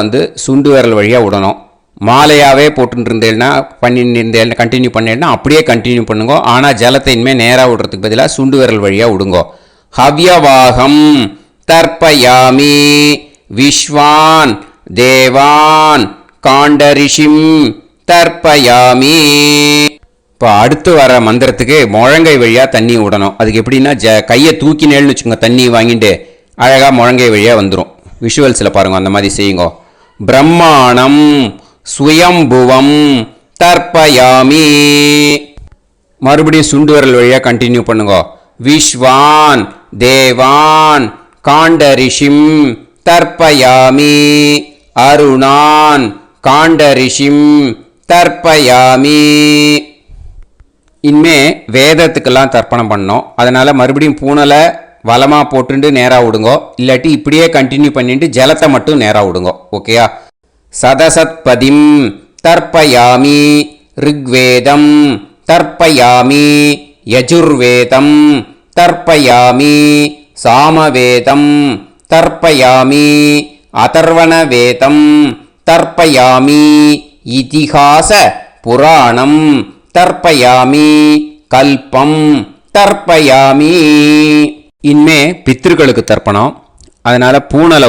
சுண்டு விரல் வழியாக விடணும். மாலையாகவே போட்டுருந்தேன்னா பண்ணிருந்தேன் கண்டினியூ பண்ணேன்னா அப்படியே கண்டினியூ பண்ணுங்க. ஆனால் ஜலத்தை இனிமேல் நேராக விடுறதுக்கு பதிலாக சுண்டு விரல் வழியாக விடுங்கோ. ஹவ்யவாகம் தர்ப்பயாமி. விஸ்வான் தேவான் காண்டரிஷிம் தர்ப்பயாமி. இப்போ அடுத்து வர மந்திரத்துக்கு முழங்கை வழியாக தண்ணி விடணும். அதுக்கு எப்படின்னா கையை தூக்கினேன்னு வச்சுக்கோங்க, தண்ணி வாங்கிட்டு அழகாக முழங்கை வழியாக வந்துடும். விஷுவல்ஸில் பாருங்க, அந்த மாதிரி செய்யுங்க. பிரம்மாணம் சுயம்புவம் தர்ப்பயாமி. மறுபடியும் சுண்டு விரல் வழியாக கண்டினியூ பண்ணுங்க. விஸ்வான் தேவான் காண்டரிஷிம் தர்ப்பயாமி. அருணான் காண்டரிஷிம் தர்ப்பயாமி. இனிமே வேதத்துக்கெல்லாம் தர்ப்பணம் பண்ணோம். அதனால் மறுபடியும் பூனலை வலமாக போட்டுட்டு நேராக விடுங்கோ. இல்லாட்டி இப்படியே கண்டினியூ பண்ணிட்டு ஜலத்தை மட்டும் நேராக விடுங்கோ. ஓகேயா? சதசத்பதிம் தர்ப்பயாமி. ரிக்வேதம் தர்ப்பயாமி. யஜுர்வேதம் தர்ப்பயாமி. சாமவேதம் தர்ப்பயாமி. அதர்வணவேதம் தர்ப்பயாமி. இதிகாச புராணம் தர்ப்பயாமி. கல்பம் தர்ப்பயாமி. இனிமே பித்ருக்களுக்கு தர்ப்பணம். அதனால் பூனலை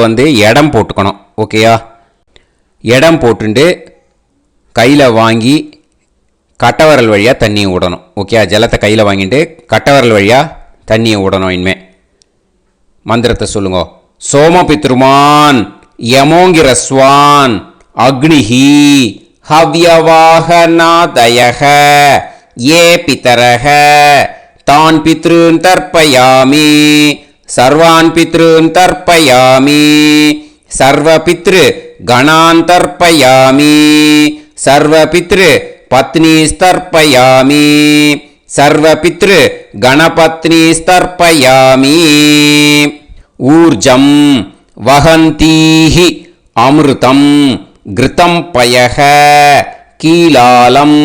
இடம் போட்டுக்கணும். ஓகேயா? இடம் போட்டுண்டு கையில் வாங்கி கட்டவரல் வழியாக தண்ணியை விடணும். ஓகேயா? ஜலத்தை கையில் வாங்கிட்டு கட்டவரல் வழியாக தண்ணியை விடணும். இனிமே மந்திரத்தை சொல்லுங்க. சோமபித்ருமான் யமோங்கிரஸ்வான் அக்னிஹி ஹவ்யவாகநாதயஹ ஏ பிதரஹ தான் பித்ருன் தர்ப்பயாமி. சர்வான் பித்ருன் தர்ப்பயாமி. சர்வ பித்ரு கணான் தர்ப்பயாமி. சர்வ பித்ரு பத்னிஸ்தர்ப்பயாமி. சர்வ பித்ரு கணபத்னிஸ்தர்ப்பயாமி. ஊர்ஜம் வஹந்தீஹி அமிர்தம் கிருதம் பயஹ கீலாலம்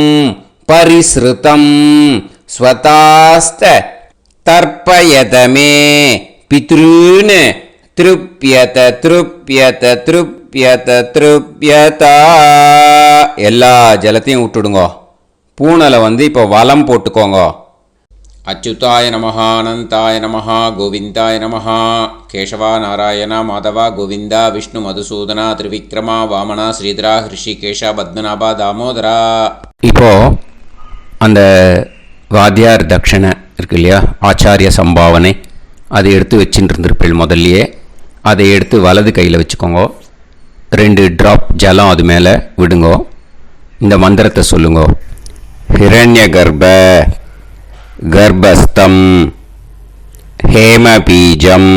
பரிஸ்ருதம் ஸ்வதாஸ்த தர்ப்பயதமே பித்ருன் திருப்யத திருப்யத திருப்யத திருப்யதா. எல்லா ஜலத்தையும் விட்டுடுங்க. பூனலை இப்போ வலம் போட்டுக்கோங்க. அச்சுதாய நமஹ அனந்தாய நமஹ கோவிந்தாய நமஹ. கேசவா நாராயண மாதவா கோவிந்தா விஷ்ணு மதுசூதனா திரிவிக்ரமா வாமனா ஸ்ரீதரா ஹிருஷிகேஷா பத்மநாபா தாமோதரா. இப்போ அந்த வாத்தியார் தட்சணை இருக்கு இல்லையா, ஆச்சாரிய சம்பாவனை, அதை எடுத்து வச்சுட்டு இருந்திருப்பேன் முதல்லையே. அதை எடுத்து வலது கையில் வச்சுக்கோங்க. 2 ட்ராப் ஜலம் அது மேலே விடுங்கோ. இந்த மந்திரத்தை சொல்லுங்க. ஹிரண்ய கர்ப்ப கர்ப்பஸ்தம் ஹேமபீஜம்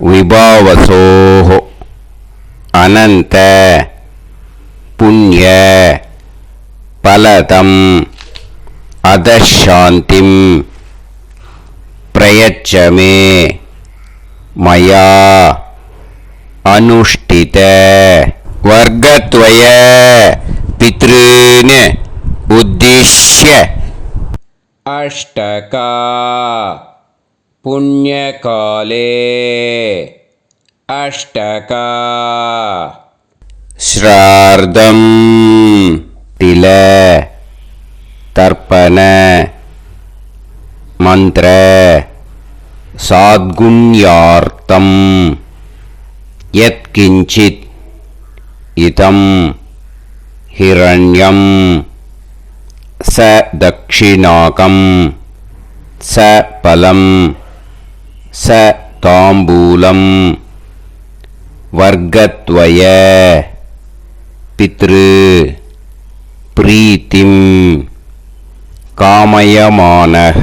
விபாவசோஹோ அனந்த புண்ணிய பலதம் அதசாந்திம் பிரயச்சமே மயா அனுஷ்டித வர்க்கத்வய பித்ருன் உத்திஷ்ய. அஷ்டகா புண்ணியகாலே அஷ்டகா ஸ்ரார்தம் தில தர்ப்பண மந்திர சாத்குண்யார்த்தம் யத்கிஞ்சித் இதம் ஹிரண்யம் ச தக்ஷிணாகம் ச பலம் ச தாம்பூலம் வர்க்கத்வய பித்ரு பிரீத்திம் காமயமானஹ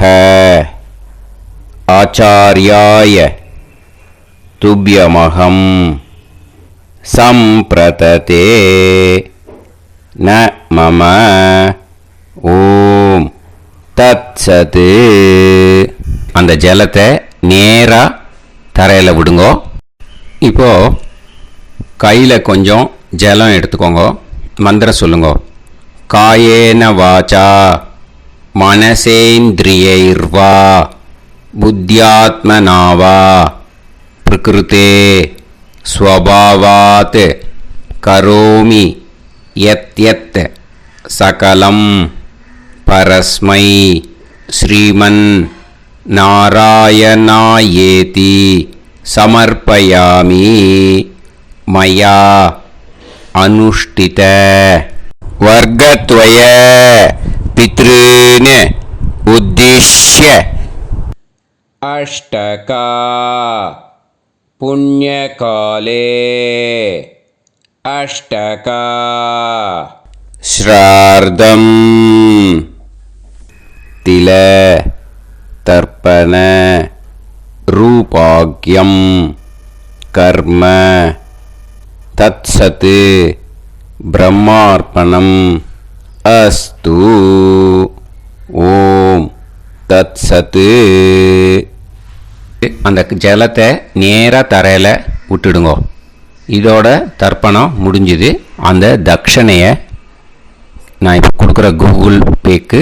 ஆச்சார்யாய துப்யமகம் சம்பிரததே ந மம ஓம் தத்சத். அந்த ஜலத்தை நேராக தரையில் விடுங்கோ. இப்போது கையில் கொஞ்சம் ஜலம் எடுத்துக்கோங்க. மந்திரம் சொல்லுங்க. காயேன வாச்சா மனசேந்திரியைர்வா புத்தியாத்மனாவா பிரகிருதே ஸ்வபாவாத் கரோமி யத் யத் சகலம் பரஸ்மை ஸ்ரீமன் நாராயணாயேதி சமர்ப்பயாமி மயா அனுஷ்டித வர்க்கத்வய பித்ருன் உத்திஷ்ய அஷ்டகா புண்ணியகாலே அஷ்டகா ஸ்ரார்தம் தில தர்ப்பண ரூபாக்யம் கர்ம தத்சத் பிரம்மார்ப்பணம் அஸ்து. ஓம் தத்சத். அந்த ஜலத்தை நேராக தரையில் விட்டுடுங்கோ. இதோட தர்ப்பணம் முடிஞ்சுது. அந்த தட்சணையை நான் இப்போ கொடுக்குற கூகுள் பேக்கு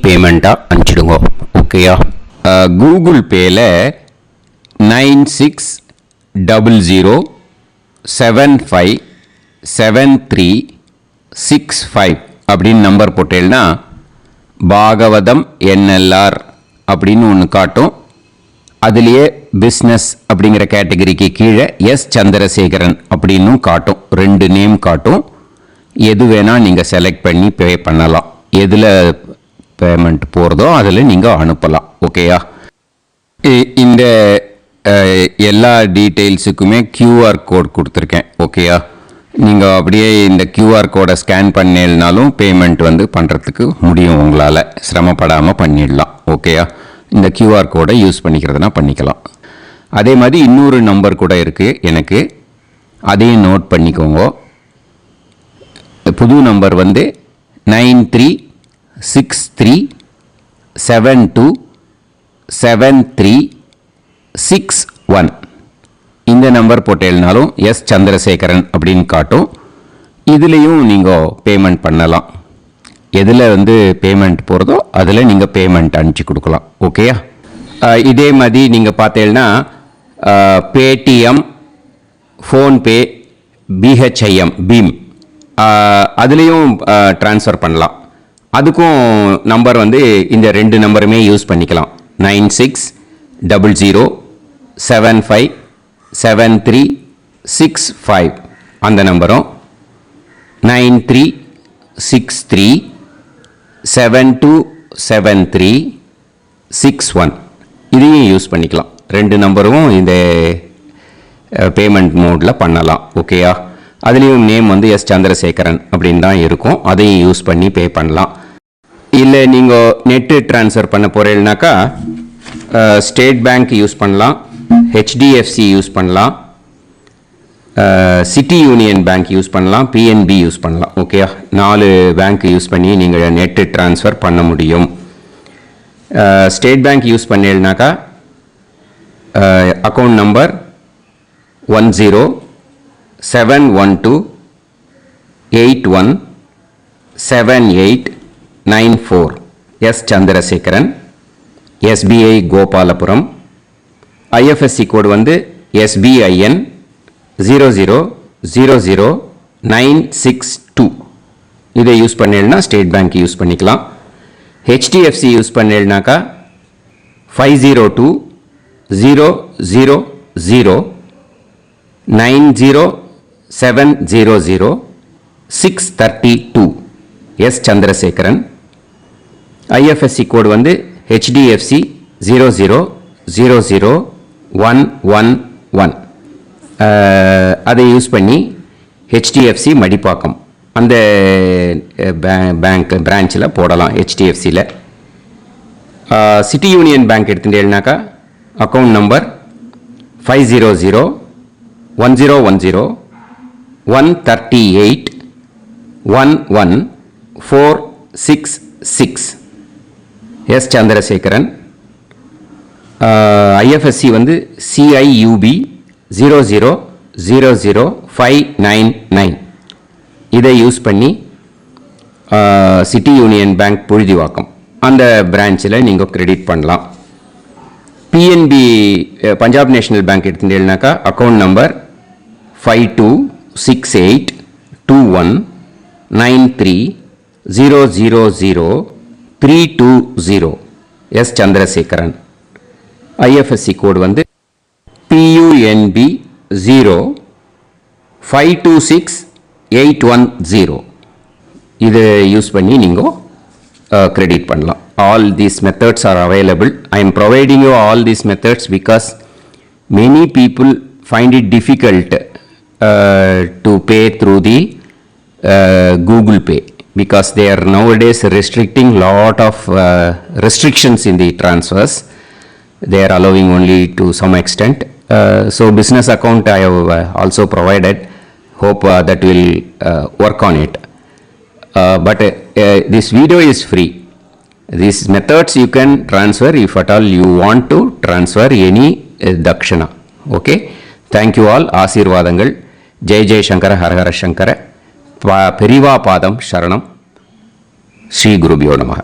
பேமெண்ட்டாக அனுப்பிச்சிடுங்கோ. ஓகேயா? கூகுள் பேயில் 9600757365 அப்படின்னு நம்பர் போட்டேன்னா பாகவதம் NLR அப்படின்னு ஒன்று காட்டும். அதுலேயே பிஸ்னஸ் அப்படிங்கிற கேட்டகரிக்கு கீழே எஸ் சந்திரசேகரன் அப்படின்னும் காட்டும். 2 நேம் காட்டும். எது வேணால் நீங்கள் செலக்ட் பண்ணி பே பண்ணலாம். எதில் பேமெண்ட் போகிறதோ அதில் நீங்கள் அனுப்பலாம். ஓகேயா? இந்த எல்லா டீட்டெயில்ஸுக்குமே QR கோட் கொடுத்துருக்கேன். ஓகேயா? நீங்கள் அப்படியே இந்த QR கோடை ஸ்கேன் பண்ணேன்னாலும் பேமெண்ட் பண்ணுறதுக்கு முடியும். உங்களால் சிரமப்படாமல் பண்ணிடலாம். ஓகேயா? இந்த QR கோடை யூஸ் பண்ணிக்கிறதுனா பண்ணிக்கலாம். அதே மாதிரி இன்னொரு நம்பர் கூட இருக்குது எனக்கு. அதையும் நோட் பண்ணிக்கோங்க. புது நம்பர் 9363727361. இந்த நம்பர் போட்டேல்னாலும் எஸ் சந்திரசேகரன் அப்படின்னு காட்டும். இதுலேயும் நீங்கள் பேமெண்ட் பண்ணலாம். எதில் பேமெண்ட் போகிறதோ அதில் நீங்கள் பேமெண்ட் அனுப்பிச்சி கொடுக்கலாம். ஓகேயா? இதே மாதிரி நீங்கள் பார்த்தேன்னா பேடிஎம், ஃபோன்பே, பிஹெச்ஐஎம், பீம் அதுலேயும் ட்ரான்ஸ்ஃபர் பண்ணலாம். அதுக்கும் நம்பர் இந்த 2 நம்பருமே யூஸ் பண்ணிக்கலாம். 9600757365 அந்த நம்பரும் 9363727361 இதையும் யூஸ் பண்ணிக்கலாம். 2 நம்பரும் இந்த பேமெண்ட் மோடில் பண்ணலாம். ஓகேயா? அதுலேயும் நேம் எஸ் சந்திரசேகரன் அப்படின்னு தான் இருக்கும். அதையும் யூஸ் பண்ணி பே பண்ணலாம். இல்லை நீங்கள் நெட்டு ட்ரான்ஸ்ஃபர் பண்ண போகிறீங்கனாக்கா ஸ்டேட் பேங்க் யூஸ் பண்ணலாம், HDFC யூஸ் பண்ணலாம், சிட்டி யூனியன் பேங்க் யூஸ் பண்ணலாம், PNB யூஸ் பண்ணலாம். ஓகேயா? 4 பேங்க் யூஸ் பண்ணி நீங்கள் நெட்டு ட்ரான்ஸ்ஃபர் பண்ண முடியும். ஸ்டேட் பேங்க் யூஸ் பண்ணீங்கனாக்கா account number 10712817894 S Chandrasekaran, SBI Gopalapuram. IFSC code SBIN 0000962. இதை யூஸ் பண்ணீங்கன்னா ஸ்டேட் பேங்க் யூஸ் பண்ணிக்கலாம். HDFC யூஸ் பண்ணீங்கனாக்கா 5020090700 S Chandrasekaran. IFSC code HDFC 0000111. அதை யூஸ் பண்ணி HDFC மடிப்பாக்கம் அந்த பேங்க் பிரான்ச்சில் போடலாம். HDFCயில் சிட்டி யூனியன் பேங்க் எடுத்துட்டேன்னாக்கா account number 500-1018-11466 S Chandrasekaran. IFSC வந்து CIUB 0000599. இதை யூஸ் பண்ணி சிட்டி யூனியன் பேங்க் புழுதிவாக்கம் அந்த பிரான்ச்சில் நீங்கள் கிரெடிட் பண்ணலாம். பிஎன்பி பஞ்சாப் நேஷனல் பேங்க் எடுத்துட்டேன்னாக்கா account number 52682193000320 S Chandrasekaran. IFSC code வந்து PUNB 0526810. இதை யூஸ் பண்ணி நீங்கள் கிரெடிட் பண்ணலாம். All these methods are available. I am providing you all these methods because many people find it difficult to pay through the Google Pay because they are nowadays restricting lot of restrictions in the transfers. They are allowing only to some extent. So business account I have also provided. Hope that will work on it. But this video is free. These methods you can transfer if at all you want to transfer any dakshana. Okay. Thank you all. ஆசீர்வாதங்கள். ஜெய் ஜெய் சங்கர ஹர ஹர சங்கர. பெரிவா பாதம் சரணம். ஸ்ரீ குருபியோ நமஹ.